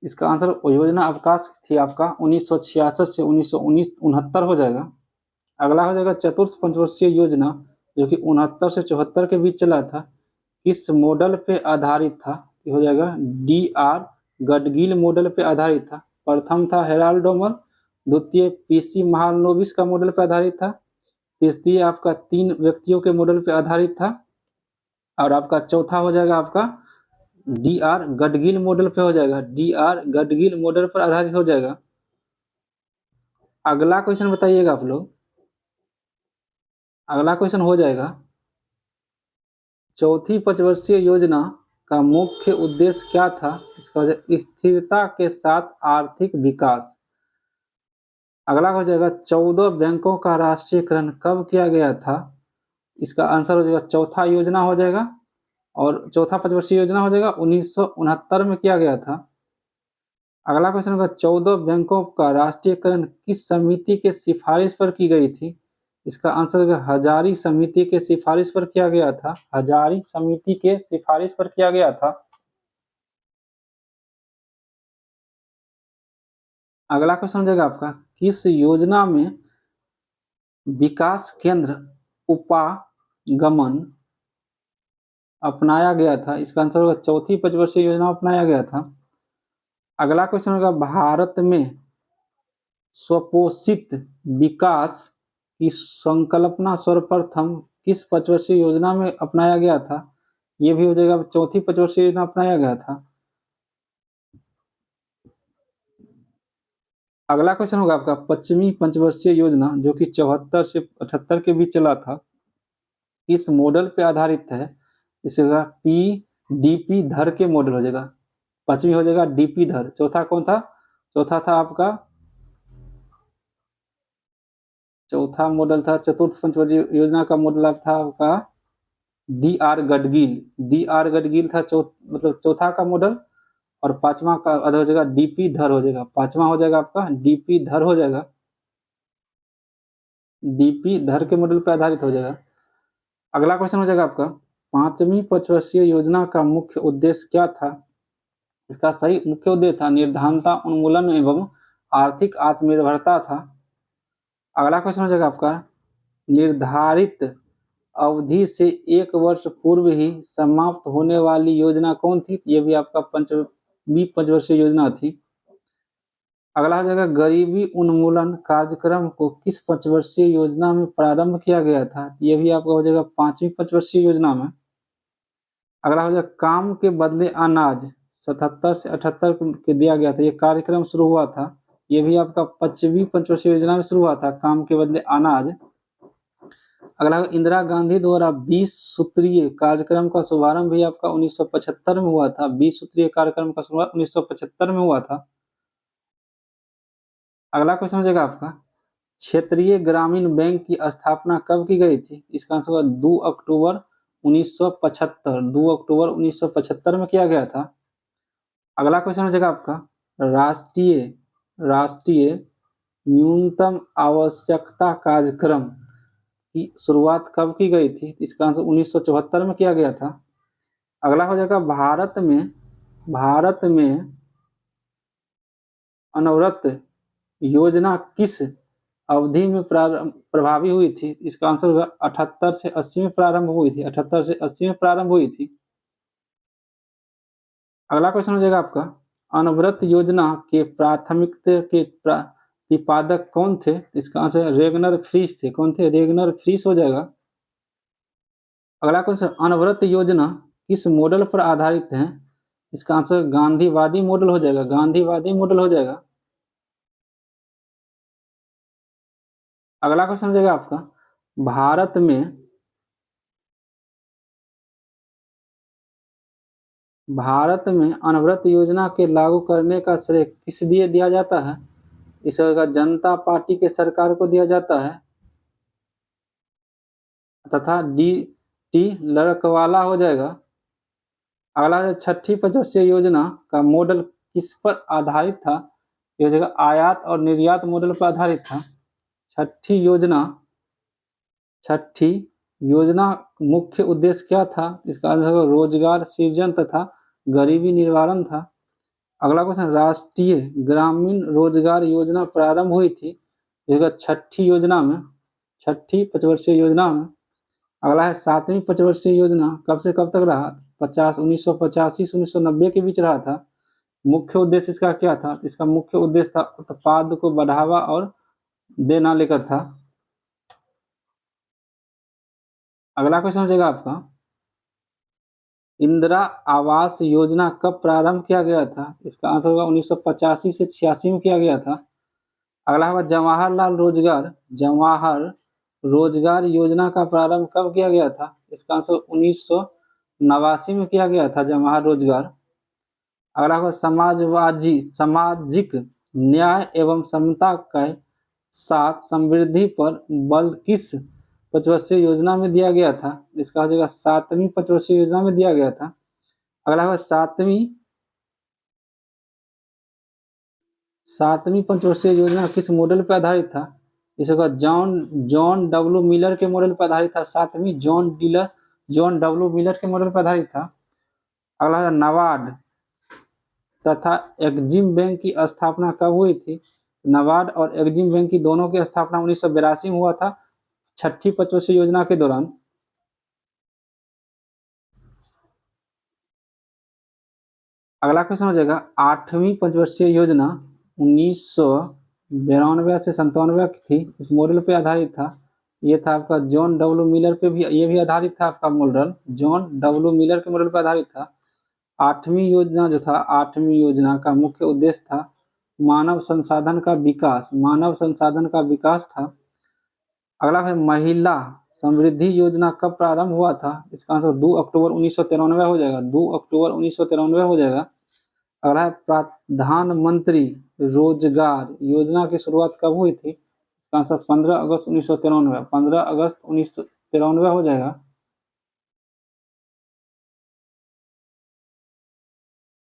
Speaker 1: इसका आंसर योजना अवकाश थी आपका 1966 से 1969 हो जाएगा। अगला हो जाएगा चतुर्थ पंचवर्षीय योजना जो कि 69 से 74 के बीच चला था, किस मॉडल पे आधारित था? ये हो जाएगा DR गडगिल मॉडल पे आधारित था। प्रथम था हेराल्ड डोमर, द्वितीय पीसी महालनोबिस का मॉडल पे आधारित था, तृतीय आपका 3 व्यक्तियों के मॉडल पे आधारित था और आपका चौथा हो जाएगा आपका DR गडगिल मॉडल पे हो जाएगा, DR गडगिल मॉडल पर आधारित हो जाएगा। अगला क्वेश्चन बताइएगा आप लोग। अगला क्वेश्चन हो जाएगा चौथी पंचवर्षीय योजना का मुख्य उद्देश्य क्या था? इसका हो जाएगा स्थिरता के साथ आर्थिक विकास। अगला हो जाएगा 14 बैंकों का राष्ट्रीयकरण कब किया गया था? इसका आंसर हो जाएगा चौथा योजना हो जाएगा और चौथा पंचवर्षीय योजना हो जाएगा 1969 में किया गया था। अगला क्वेश्चन होगा 14 बैंकों का राष्ट्रीयकरण किस समिति के सिफारिश पर की गई थी? इसका आंसर होगा हजारी समिति के सिफारिश पर किया गया था, हजारी समिति के सिफारिश पर किया गया था। अगला क्वेश्चन हो जाएगा आपका किस योजना में विकास केंद्र उपागमन अपनाया गया था? इसका आंसर होगा चौथी पंचवर्षीय योजना अपनाया गया था। अगला क्वेश्चन होगा भारत में स्वपोषित विकास की संकल्पना सर्वप्रथम किस पंचवर्षीय योजना में अपनाया गया था? ये भी हो जाएगा चौथी पंचवर्षीय योजना अपनाया गया था। अगला क्वेश्चन होगा आपका, पश्चिमी पंचवर्षीय योजना जो कि 74 से 78 के बीच चला था, किस मॉडल पे आधारित है? इसका पीडीपी धर के मॉडल हो जाएगा। पश्चिमी हो जाएगा डीपी धर। चौथा कौन था? चौथा था आपका, चौथा मॉडल था चतुर्थ पंचवर्षीय योजना का मॉडल था आपका D R Gadgil. D R Gadgil था मतलब चौथा का मॉडल। और पांचवा का हो जाएगा डीपी धर हो जाएगा। पांचवा हो जाएगा आपका डीपी धर हो जाएगा। डीपी धर के मॉडल पर आधारित हो जाएगा। अगला क्वेश्चन हो जाएगा आपका, पांचवी पंचवर्षीय योजना का मुख्य उद्देश्य क्या था? इसका सही मुख्य उद्देश्य था निर्धनता उन्मूलन एवं आर्थिक आत्मनिर्भरता था। अगला क्वेश्चन हो जाएगा आपका, निर्धारित अवधि से 1 वर्ष पूर्व ही समाप्त होने वाली योजना कौन थी? ये भी आपका पंचवी पंचवर्षीय योजना थी। अगला हो जाएगा, गरीबी उन्मूलन कार्यक्रम को किस पंचवर्षीय योजना में प्रारंभ किया गया था? ये भी आपका हो जाएगा 5वीं पंचवर्षीय योजना में। अगला हो जाएगा, काम के बदले अनाज 77 से 78 के दिया गया था, ये कार्यक्रम शुरू हुआ था। ये भी आपका 5वीं पंचवर्षीय योजना में शुरू हुआ था, काम के बदले अनाज। अगला इंदिरा गांधी द्वारा 20 सूत्रीय कार्यक्रम का शुभारंभ भी आपका 1975 में हुआ था। 20 सूत्रीय कार्यक्रम का शुरुआत 1975 में हुआ था। अगला क्वेश्चन हो जाएगा आपका, क्षेत्रीय ग्रामीण बैंक की स्थापना कब की गई थी? इसका आंसर होगा 2 अक्टूबर 1975। 2 अक्टूबर 1975 में किया गया था। अगला क्वेश्चन हो जाएगा आपका, राष्ट्रीय न्यूनतम आवश्यकता कार्यक्रम की शुरुआत कब की गई थी? इसका आंसर 1974 में किया गया था। अगला हो जाएगा, भारत में अनवरत योजना किस अवधि में प्रभावी हुई थी? इसका आंसर होगा 78 से 80 में प्रारंभ हुई थी। 78 से 80 में प्रारंभ हुई थी। अगला क्वेश्चन हो जाएगा आपका, अनवरत योजना के प्राथमिकता के प्रतिपादक कौन थे? इसका आंसर रेगनर फ्रीस थे। कौन थे? रेगनर फ्रीस हो जाएगा। अगला क्वेश्चन, अनवरत योजना किस मॉडल पर आधारित है? इसका आंसर गांधीवादी मॉडल हो जाएगा। गांधीवादी मॉडल हो जाएगा। अगला क्वेश्चन हो जाएगा आपका, भारत में अनवरत योजना के लागू करने का श्रेय किस दिए दिया जाता है? इसका जनता पार्टी के सरकार को दिया जाता है तथा डी लड़कवाला हो जाएगा। अगला, छठी पंचवर्षीय योजना का मॉडल किस पर आधारित था? यह हो जाएगा आयात और निर्यात मॉडल पर आधारित था। छठी योजना मुख्य उद्देश्य क्या था? इसका आंसर रोजगार सृजन तथा गरीबी निवारण था। अगला क्वेश्चन, राष्ट्रीय ग्रामीण रोजगार योजना प्रारंभ हुई थी छठी पंचवर्षीय योजना में। अगला है 7वीं पंचवर्षीय योजना कब से कब तक रहा? 1985 से 1990 के बीच रहा था। मुख्य उद्देश्य इसका क्या था? इसका मुख्य उद्देश्य था उत्पाद को बढ़ावा और देना लेकर था। अगला क्वेश्चन हो जाएगा आपका, इंदिरा आवास योजना कब प्रारंभ किया गया था? इसका आंसर होगा 1985 से 86 में किया गया था। अगला होगा जवाहर रोजगार योजना का प्रारंभ कब किया गया था? इसका आंसर 1989 में किया गया था जवाहर रोजगार। अगला होगा सामाजिक न्याय एवं समता के साथ समृद्धि पर बल किस पंचवर्षीय योजना में दिया गया था? इसका हो जाएगा 7वीं पंचवर्षीय योजना में दिया गया था। अगला होगा 7वीं पंचवर्षीय योजना किस मॉडल पर आधारित था? इसका जॉन डब्ल्यू मिलर के मॉडल पर आधारित था। 7वीं जॉन डब्ल्यू मिलर के मॉडल पर आधारित था। अगला है नाबार्ड तथा एक्जिम बैंक की स्थापना कब हुई थी? नाबार्ड और एक्जिम बैंक की दोनों की स्थापना 1982 में हुआ था, छठी पंचवर्षीय योजना के दौरान। अगला क्वेश्चन हो जाएगा, 8वीं पंचवर्षीय योजना 1992 से 97 की थी, इस मॉडल पे आधारित था। ये था आपका जॉन डब्ल्यू मिलर पे भी, ये भी आधारित था आपका मॉडल जॉन डब्ल्यू मिलर के मॉडल पर आधारित था। 8वीं योजना जो था, 8वीं योजना का मुख्य उद्देश्य था मानव संसाधन का विकास, मानव संसाधन का विकास था। अगला है महिला समृद्धि योजना कब प्रारंभ हुआ था? इसका आंसर 2 अक्टूबर 1993 हो जाएगा, 2 अक्टूबर 1993 हो जाएगा। अगला है प्रधानमंत्री रोजगार योजना की शुरुआत कब हुई थी? इसका आंसर 15 अगस्त 1993, 15 अगस्त 1993 हो जाएगा।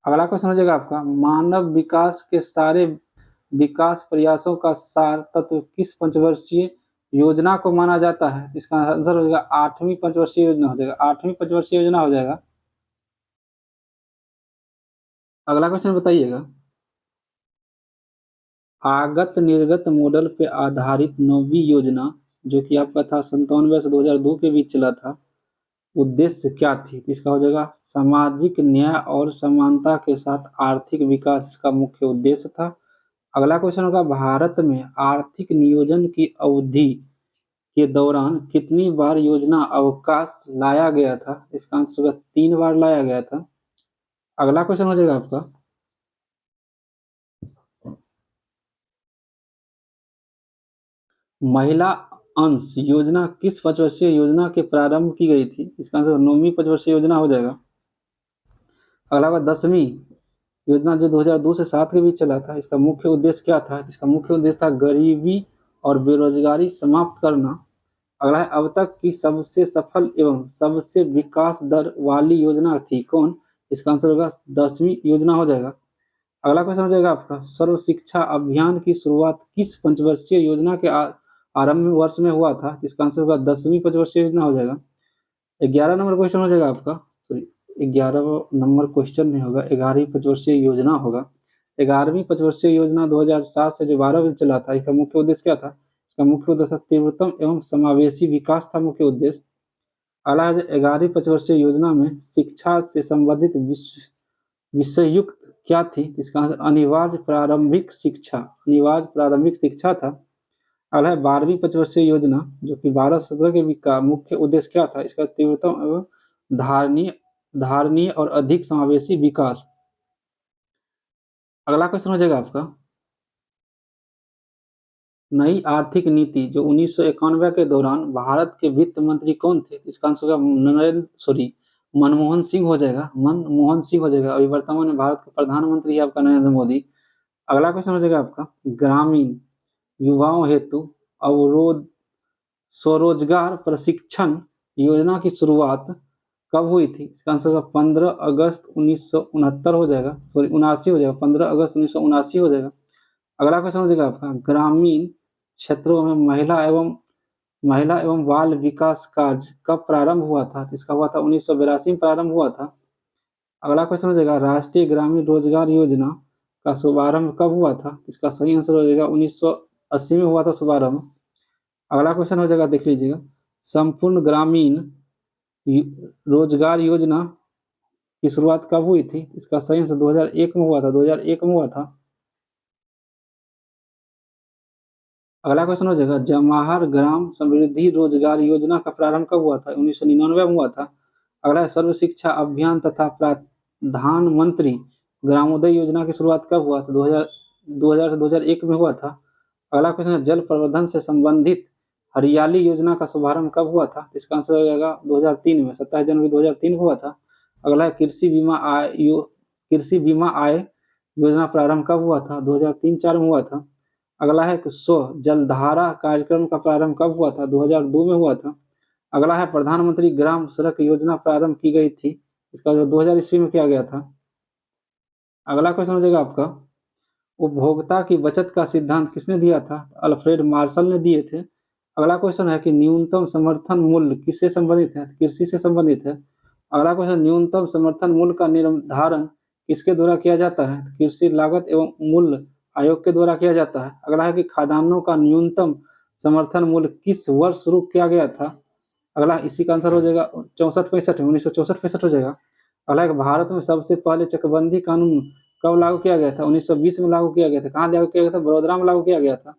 Speaker 1: अगला क्वेश्चन हो जाएगा आपका, मानव विकास के सारे विकास प्रयासों का सार तत्व किस पंचवर्षीय योजना को माना जाता है? इसका आंसर हो जाएगा 8वीं पंचवर्षीय योजना हो जाएगा, 8वीं पंचवर्षीय योजना हो जाएगा। अगला क्वेश्चन बताइएगा, आगत निर्गत मॉडल पे आधारित 9वीं योजना जो कि आपका था 97 से 2002 के बीच चला था, उद्देश्य क्या थी? तो इसका हो जाएगा सामाजिक न्याय और समानता के साथ आर्थिक विकास इसका मुख्य उद्देश्य था। अगला क्वेश्चन होगा, भारत में आर्थिक नियोजन की अवधि के दौरान कितनी बार योजना अवकाश लाया गया था? इसका आंसर होगा 3 बार लाया गया था। अगला क्वेश्चन हो जाएगा आपका, महिला अंश योजना किस पंचवर्षीय योजना के प्रारंभ की गई थी? इसका आंसर 9वीं पंचवर्षीय योजना हो जाएगा। अगला होगा 10वीं योजना जो 2002 से 7 के बीच चला था, इसका मुख्य उद्देश्य क्या था? इसका मुख्य उद्देश्य था गरीबी और बेरोजगारी समाप्त करना। अगला है, अब तक की सबसे सफल एवं सबसे विकास दर वाली योजना थी कौन? इसका आंसर होगा 10वीं योजना हो जाएगा। अगला क्वेश्चन हो जाएगा आपका, सर्व शिक्षा अभियान की शुरुआत किस पंचवर्षीय योजना के आरंभ वर्ष में हुआ था? इसका आंसर होगा 10वीं पंचवर्षीय योजना हो जाएगा। 11 नंबर क्वेश्चन हो जाएगा आपका, सॉरी 11 नंबर क्वेश्चन नहीं होगा, 11वीं पंचवर्षीय योजना होगा। 11वीं पंचवर्षीय योजना 2007 से जो 12 में चला था, इसका मुख्य उद्देश्य क्या था? इसका मुख्य उद्देश्य तीव्रतम एवं समावेशी विकास था मुख्य उद्देश्य। अगला है 11वीं पंचवर्षीय योजना में शिक्षा से संबंधित विषयुक्त क्या थी? इसका आंसर अनिवार्य प्रारंभिक शिक्षा, अनिवार्य प्रारंभिक शिक्षा था। अगला है 12वीं पंचवर्षीय योजना जो कि 12-17 के बीच का मुख्य उद्देश्य क्या था? इसका तीव्रतम एवं धारणीय और अधिक समावेशी विकास। अगला क्वेश्चन हो जाएगा आपका, नई आर्थिक नीति जो 1991 के दौरान भारत के वित्त मंत्री कौन थे? इसका आंसर होगा मनमोहन सिंह हो जाएगा, मनमोहन सिंह हो जाएगा। अभी वर्तमान में भारत के प्रधानमंत्री है आपका नरेंद्र मोदी। अगला क्वेश्चन हो जाएगा आपका, ग्रामीण युवाओं हेतु अवरोध स्वरोजगार प्रशिक्षण योजना की शुरुआत कब हुई थी? इसका आंसर होगा 15 अगस्त 1969 हो जाएगा, सॉरी 79 हो जाएगा, 15 अगस्त 1979 हो जाएगा। अगला क्वेश्चन हो जाएगा आपका, ग्रामीण क्षेत्रों में महिला एवं बाल विकास कार्य कब प्रारंभ हुआ था? इसका हुआ था 1982 में प्रारंभ हुआ था। अगला क्वेश्चन हो जाएगा, राष्ट्रीय ग्रामीण रोजगार योजना का शुभारंभ कब हुआ था? इसका सही आंसर हो जाएगा 1980 में हुआ था शुभारंभ। अगला क्वेश्चन हो जाएगा, देख लीजिएगा, संपूर्ण ग्रामीण रोजगार योजना की शुरुआत कब हुई थी? इसका सही आंसर 2001 में हुआ था, 2001 में हुआ था। अगला क्वेश्चन हो जाएगा, जवाहर ग्राम समृद्धि रोजगार योजना का प्रारंभ कब हुआ था? 1999 में हुआ था। अगला है, सर्व शिक्षा अभियान तथा प्रधानमंत्री ग्रामोदय योजना की शुरुआत कब हुआ था? 2000 से 2001 में हुआ था। अगला क्वेश्चन है, जल प्रबंधन से संबंधित हरियाली योजना का शुभारंभ कब हुआ था? इसका आंसर हो जाएगा 2003 में, 27 जनवरी 2003 को हुआ था। अगला है, कृषि बीमा आय योजना प्रारंभ कब हुआ था? 2003-4 में हुआ था। अगला है, स्व जलधारा कार्यक्रम का प्रारंभ कब हुआ था? 2002 में हुआ था। अगला है, प्रधानमंत्री ग्राम सड़क योजना प्रारंभ की गई थी, इसका जो 2000 ईस्वी में किया गया था। अगला क्वेश्चन हो जाएगा आपका, उपभोक्ता की बचत का सिद्धांत किसने दिया था? अल्फ्रेड मार्शल ने दिए थे। अगला क्वेश्चन है कि न्यूनतम समर्थन मूल्य किससे संबंधित है? कृषि से संबंधित है। अगला क्वेश्चन, न्यूनतम समर्थन मूल्य का निर्धारण किसके द्वारा किया जाता है? कृषि लागत एवं मूल्य आयोग के द्वारा किया जाता है। अगला है कि खाद्यान्नों का न्यूनतम समर्थन मूल्य किस वर्ष शुरू किया गया था? अगला इसी का आंसर हो जाएगा 64-65 में, 1964-65 हो जाएगा। अगला है, भारत में सबसे पहले चकबंदी कानून कब लागू किया गया था? 1920 में लागू किया गया था। कहाँ लागू किया गया था? बड़ोदरा में लागू किया गया था।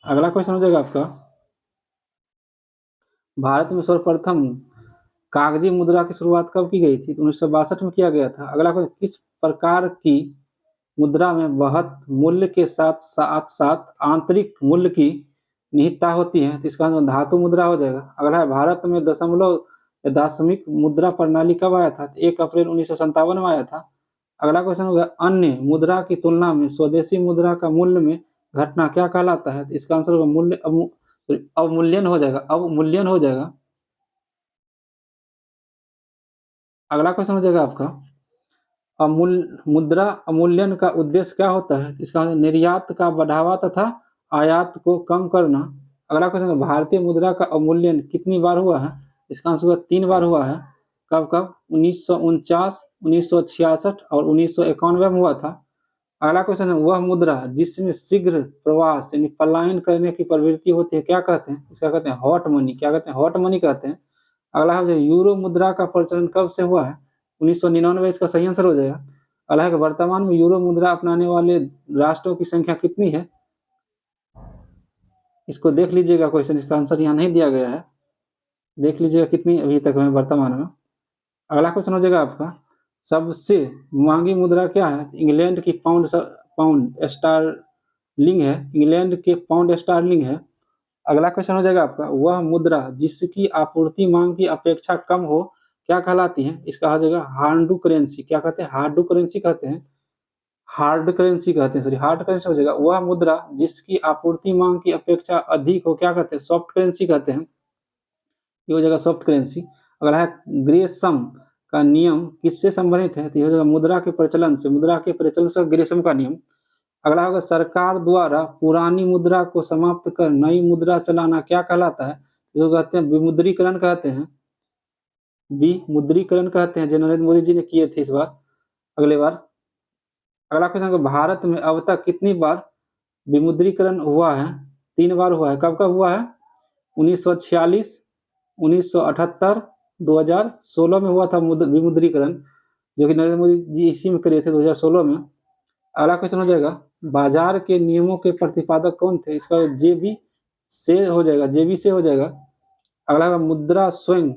Speaker 1: अगला क्वेश्चन हो जाएगा आपका, भारत में सर्वप्रथम कागजी मुद्रा की शुरुआत कब की गई थी? तो 1962 में किया गया था। अगला क्वेश्चन, किस प्रकार की मुद्रा में बहुत मूल्य के साथ साथ साथ आंतरिक मूल्य की निहितता होती है, तो इसका आंसर धातु मुद्रा हो जाएगा। अगला है, भारत में दशमलव या दशमिक मुद्रा प्रणाली कब आया था? 1 अप्रैल 1957 में आया था। अगला क्वेश्चन होगा, अन्य मुद्रा की तुलना में स्वदेशी मुद्रा का मूल्य में घटना क्या कहलाता है? तो इसका आंसर होगा मूल्य अवमूल्यन हो जाएगा, अवमूल्यन हो जाएगा। अगला क्वेश्चन हो जाएगा आपका, मुद्रा अवमूल्यन का उद्देश्य क्या होता है? इसका निर्यात का बढ़ावा तथा आयात को कम करना। अगला क्वेश्चन है, भारतीय मुद्रा का अवमूल्यन कितनी बार हुआ है? इसका आंसर होगा 3 बार हुआ है। कब कब? 1949, 1966 और 1991 में हुआ था। अगला क्वेश्चन है, वह मुद्रा जिसमें शीघ्र प्रवास यानी पलायन करने की प्रवृत्ति होती है क्या कहते हैं? इसका कहते हैं हॉट मनी। क्या कहते हैं? हॉट मनी कहते हैं। अगला है, यूरो मुद्रा का प्रचलन कब से हुआ है? 1999। इसका सही आंसर हो जाएगा। अगला है, वर्तमान में यूरो मुद्रा अपनाने वाले राष्ट्रों की संख्या कितनी है? इसको देख लीजिएगा क्वेश्चन, इसका आंसर यहाँ नहीं दिया गया है, देख लीजिएगा कितनी अभी तक में वर्तमान में। अगला क्वेश्चन हो जाएगा आपका, सबसे महंगी मुद्रा क्या है? इंग्लैंड की पाउंड स्टारलिंग है, इंग्लैंड के पाउंड स्टारलिंग है। अगला क्वेश्चन हो जाएगा आपका, वह मुद्रा जिसकी आपूर्ति मांग की अपेक्षा कम हो क्या कहलाती है? इसका हो जाएगा हार्डू करेंसी। क्या कहते हैं? हार्डू करेंसी कहते हैं, हार्ड करेंसी कहते हैं, सॉरी हार्ड करेंसी हो जाएगा। वह मुद्रा जिसकी आपूर्ति मांग की अपेक्षा अधिक हो क्या कहते हैं? सॉफ्ट करेंसी कहते हैं, ये हो जाएगा सॉफ्ट करेंसी। अगला है, ग्रेसम का नियम किससे संबंधित है? तो ये हो जाएगा मुद्रा के प्रचलन से, मुद्रा के प्रचलन से ग्रेसम का नियम। अगला होगा, सरकार द्वारा पुरानी मुद्रा को समाप्त कर नई मुद्रा चलाना क्या कहलाता है? जो कहते हैं विमुद्रीकरण कहते हैं, विमुद्रीकरण कहते हैं, जो नरेंद्र मोदी जी ने किए थे इस बार, अगले बार। अगला क्वेश्चन, भारत में अब तक कितनी बार विमुद्रीकरण हुआ है? 3 बार हुआ है। कब कब हुआ है? 1946, 1978, 2016 में हुआ था विमुद्रीकरण, जो कि नरेंद्र मोदी जी इसी में करे थे 2016 में। अगला क्वेश्चन हो जाएगा, बाजार के नियमों के प्रतिपादक कौन थे? इसका जेबी से हो जाएगा, जेबी से हो जाएगा। अगला, मुद्रा स्वयं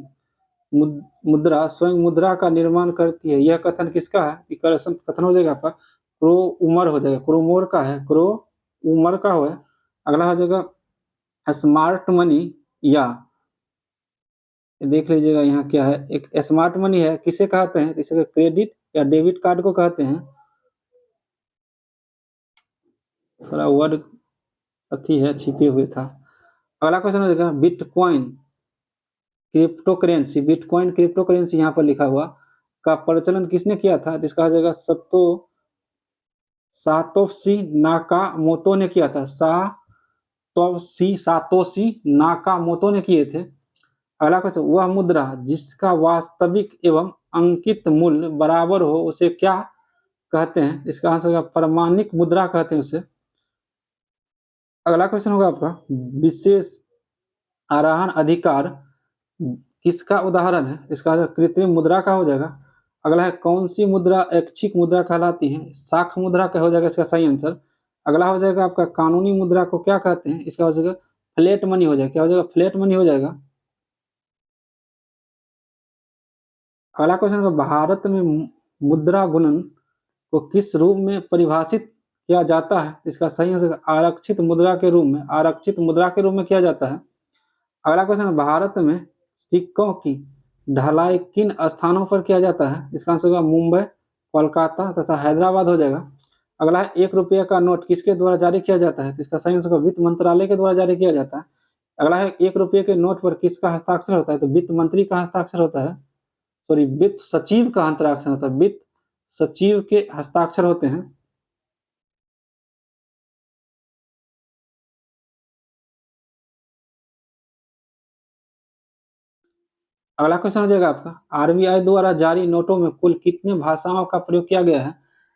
Speaker 1: मुद्रा का निर्माण करती है, यह कथन किसका है? कथन हो जाएगा आपका क्रो उमर हो जाएगा, क्रोमोर का है, क्रो उमर का हो है। अगला हो जाएगा, स्मार्ट मनी या देख लीजिएगा यहाँ क्या है, एक स्मार्ट मनी है, किसे कहते हैं? इसे क्रेडिट या डेबिट कार्ड को कहते हैं। थोड़ा वर्ड अथी है, छिपे हुए था। अगला क्वेश्चन हो जाएगा, bitcoin crypto currency, bitcoin crypto currency यहाँ पर लिखा हुआ का प्रचलन किसने किया था? इसका हो जाएगा सातोशी नाकामोतो ने किया था, सातोशी नाकामोतो ने किए थे। अगला क्वेश्चन, वह मुद्रा जिसका वास्तविक एवं अंकित मूल्य बराबर हो उसे क्या कहते हैं? इसका आंसर होगा प्रमाणिक मुद्रा कहते हैं उसे। अगला क्वेश्चन होगा आपका, विशेष आरोहण अधिकार किसका उदाहरण है? इसका कृत्रिम मुद्रा का हो जाएगा। अगला है, कौन सी मुद्रा ऐच्छिक मुद्रा कहलाती है? साख मुद्रा का हो जाएगा इसका सही आंसर। अगला हो जाएगा आपका, कानूनी मुद्रा को क्या कहते हैं? इसका हो जाएगा फ्लैट मनी हो जाएगा। क्या हो जाएगा? फ्लैट मनी हो जाएगा। अगला क्वेश्चन है, भारत में मुद्रा गुणन को किस रूप में परिभाषित किया जाता है? इसका सही आंसर आरक्षित मुद्रा के रूप में, आरक्षित मुद्रा के रूप में किया जाता है। अगला क्वेश्चन, भारत में सिक्कों की ढलाई किन स्थानों पर किया जाता है? इसका आंसर होगा मुंबई, कोलकाता तथा हैदराबाद हो जाएगा। अगला है, 1 रुपये का नोट किसके द्वारा जारी किया जाता है? इसका सही आंसर वित्त मंत्रालय के द्वारा जारी किया जाता है। अगला है, 1 रुपये के नोट पर किसका हस्ताक्षर होता है? तो वित्त मंत्री का हस्ताक्षर होता है, सॉरी वित्त सचिव का हस्ताक्षर होता है, वित्त सचिव के हस्ताक्षर होते हैं। अगला क्वेश्चन हो जाएगा आपका, आरबीआई द्वारा जारी नोटों में कुल कितने भाषाओं का प्रयोग किया गया है?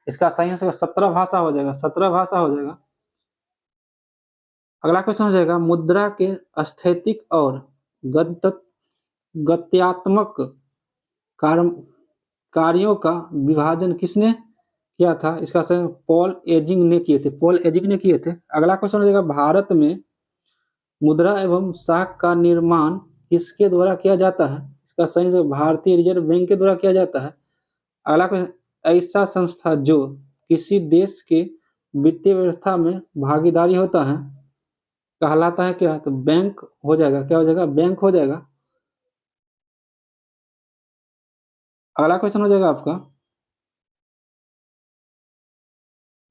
Speaker 1: इसका सही आंसर 17 भाषा हो जाएगा, 17 भाषा हो जाएगा। अगला क्वेश्चन हो जाएगा, मुद्रा के स्थैतिक और गत्यात्मक कार्यों का विभाजन किसने किया था? इसका सही पॉल एजिंग ने किए थे, पॉल एजिंग ने किए थे। अगला क्वेश्चन हो जाएगा, भारत में मुद्रा एवं साख का निर्माण किसके द्वारा किया जाता है? इसका सही से भारतीय रिजर्व बैंक के द्वारा किया जाता है। अगला क्वेश्चन, ऐसा संस्था जो किसी देश के वित्तीय व्यवस्था में भागीदारी होता है कहलाता है क्या? तो बैंक हो जाएगा। क्या हो जाएगा? बैंक हो जाएगा। अगला क्वेश्चन हो जाएगा आपका,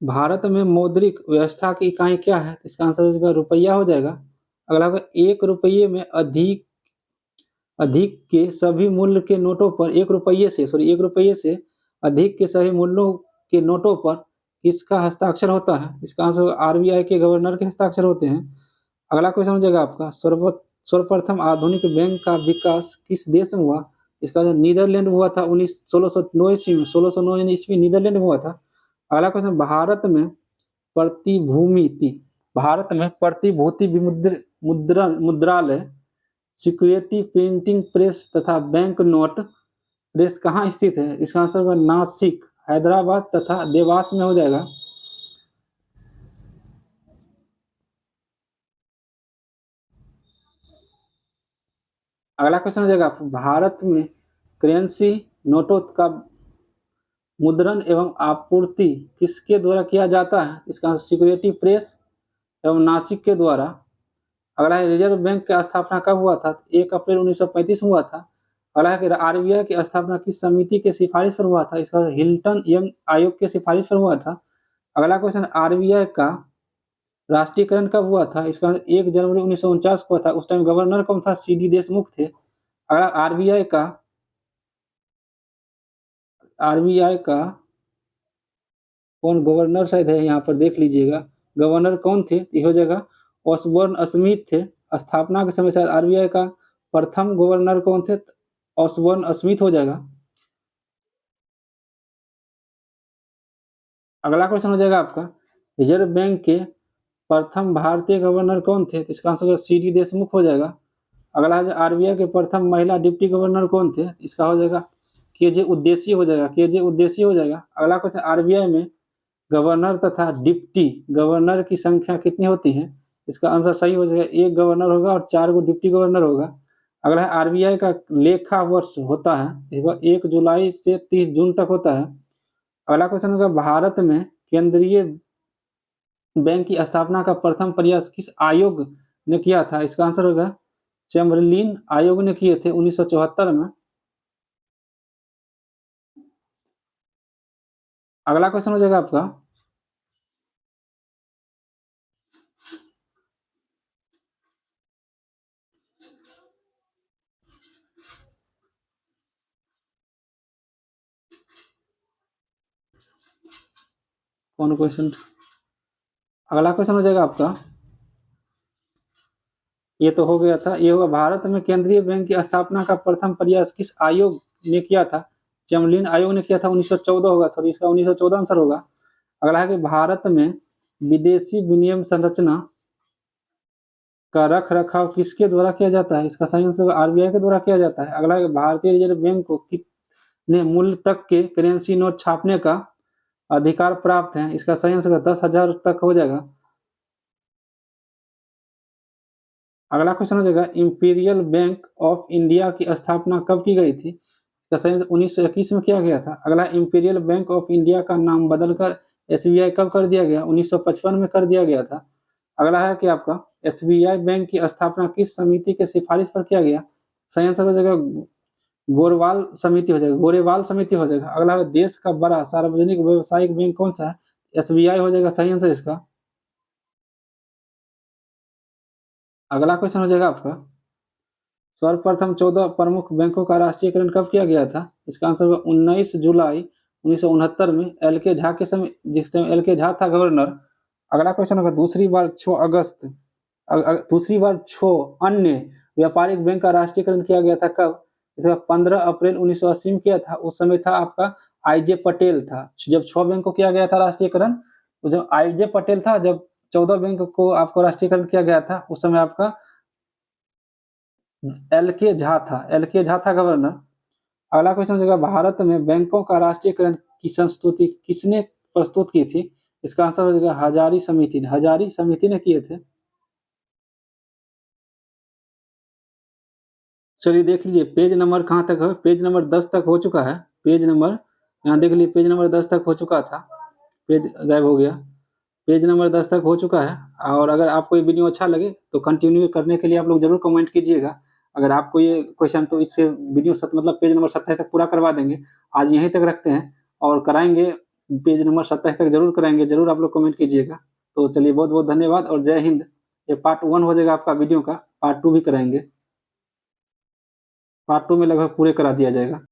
Speaker 1: भारत में मौद्रिक व्यवस्था की इकाई क्या है? इसका आंसर हो जाएगा रुपया हो जाएगा। अगला होगा, 1 रुपये में अधिक अधिक के सभी मूल्य के नोटों पर 1 रुपये से अधिक के सभी मूल्यों के नोटों पर किसका हस्ताक्षर होता है? इसका आंसर आरबीआई के गवर्नर के हस्ताक्षर होते हैं। अगला क्वेश्चन हो जाएगा आपका, सर्वप्रथम आधुनिक बैंक का विकास किस देश में हुआ? इसका जो नीदरलैंड में हुआ था 1609 ईस्वी नीदरलैंड में हुआ था। अगला क्वेश्चन, भारत में प्रतिभूति मुद्रालय, सिक्योरिटी प्रिंटिंग प्रेस तथा बैंक नोट प्रेस कहाँ स्थित है? इसका आंसर होगा नासिक, हैदराबाद तथा देवास में हो जाएगा। अगला क्वेश्चन हो जाएगा, भारत में करेंसी नोटों का मुद्रण एवं आपूर्ति किसके द्वारा किया जाता है? इसका आंसर सिक्योरिटी प्रेस एवं नासिक के द्वारा। अगला है, रिजर्व बैंक की स्थापना कब हुआ था? 1 अप्रैल 1935 में हुआ था। अगला है कि आरबीआई की स्थापना किस समिति के सिफारिश पर हुआ था? इसका हिल्टन यंग आयोग के सिफारिश पर हुआ था। अगला क्वेश्चन, आरबीआई का राष्ट्रीयकरण कब हुआ था? इसका 1 जनवरी 1949 को हुआ था। उस टाइम गवर्नर कौन था? सीडी देशमुख थे। अगला, आरबीआई का कौन गवर्नर शायद है, यहाँ पर देख लीजिएगा। गवर्नर कौन थे? ये हो जाएगा ऑसबोर्न स्मिथ थे। स्थापना के समय शायद आरबीआई का प्रथम गवर्नर कौन थे? ऑसबोर्न स्मिथ हो जाएगा। अगला क्वेश्चन हो जाएगा आपका, रिजर्व बैंक के प्रथम भारतीय गवर्नर कौन थे? तो इसका आंसर सीडी देशमुख हो जाएगा। अगला है, आरबीआई के प्रथम महिला डिप्टी गवर्नर कौन थे? इसका हो जाएगा केजे उद्देशी हो जाएगा। केजे उद्देशी हो जाएगा। अगला क्वेश्चन, आरबीआई में गवर्नर तथा डिप्टी गवर्नर की संख्या कितनी होती है? इसका आंसर सही हो जाएगा, 1 गवर्नर होगा और 4 गो डिप्टी गवर्नर होगा। अगला है, आरबीआई का लेखा वर्ष होता है 1 जुलाई से 30 जून तक होता है। अगला क्वेश्चन होगा, भारत में केंद्रीय बैंक की स्थापना का प्रथम प्रयास किस आयोग ने किया था? इसका आंसर होगा चैम्बरलिन आयोग ने किए थे 1974 में। अगला क्वेश्चन हो जाएगा आपका, कौन क्वेश्चन? अगला क्वेश्चन हो जाएगा आपका, ये तो हो गया था। ये होगा, भारत में केंद्रीय बैंक की स्थापना का प्रथम प्रयास किस आयोग ने किया था? चैम्बरलिन आयोग ने किया था 1914 होगा। सॉरी, इसका 1914 आंसर होगा। अगला है कि भारत में विदेशी विनिमय संरचना का रख रखाव किसके द्वारा किया जाता है? इसका सही आंसर आरबीआई के द्वारा किया जाता है। अगला है कि भारतीय रिजर्व बैंक को कितने मूल्य तक के करेंसी नोट छापने का अधिकार प्राप्त है? इसका सही आंसर 10,000 तक हो जाएगा। अगला क्वेश्चन हो जाएगा, इंपीरियल बैंक ऑफ इंडिया की स्थापना कब की गई थी? इसका सही आंसर 1921 में किया गया था। अगला, इंपीरियल बैंक ऑफ इंडिया का नाम बदलकर एसबीआई कब कर दिया गया? 1955 में कर दिया गया था। अगला है कि आपका, एसबीआई बैंक की स्थापना किस समिति के सिफारिश पर किया गया? सही आंसर हो जाएगा गोरेवाल समिति हो जाएगा। अगला है, देश का बड़ा सार्वजनिक व्यवसायिक बैंक कौन सा है? एसबीआई हो जाएगा सही आंसर इसका। अगला क्वेश्चन हो जाएगा आपका, सर्वप्रथम 14 प्रमुख बैंकों का राष्ट्रीयकरण कब किया गया था? इसका आंसर होगा 19 जुलाई 1969 में एल के झा के समय, जिस टाइम एल के झा था गवर्नर। अगला क्वेश्चन होगा, दूसरी बार 6 अन्य व्यापारिक बैंक का राष्ट्रीयकरण किया गया था कब? इसका 15 अप्रैल 1980 में किया था। उस समय था आपका आईजे पटेल था जब 6 बैंक को किया गया था राष्ट्रीयकरण। तो जब आईजे पटेल था, जब 14 बैंक को आपको राष्ट्रीयकरण किया गया था, उस समय आपका एल के झा था गवर्नर। अगला क्वेश्चन होगा, भारत में बैंकों का राष्ट्रीयकरण की संस्तुति किसने प्रस्तुत की थी? इसका आंसर हो जाएगा हजारी समिति ने किए थे। चलिए देख लीजिए पेज नंबर कहाँ तक है। पेज नंबर 10 तक हो चुका है। पेज नंबर यहाँ देख लीजिए पेज नंबर 10 तक हो चुका था, पेज गायब हो गया। पेज नंबर 10 तक हो चुका है और अगर आपको ये वीडियो अच्छा लगे तो कंटिन्यू करने के लिए आप लोग ज़रूर कमेंट कीजिएगा। अगर आपको ये क्वेश्चन तो इससे वीडियो मतलब पेज नंबर 27 तक पूरा करवा देंगे। आज यहीं तक रखते हैं और कराएँगे, पेज नंबर 27 तक ज़रूर कराएँगे, ज़रूर आप लोग कमेंट कीजिएगा। तो चलिए बहुत-बहुत धन्यवाद और जय हिंद। ये पार्ट 1 हो जाएगा आपका वीडियो का, पार्ट 2 भी कराएँगे। पार्ट 2 में लगभग पूरे करा दिया जाएगा।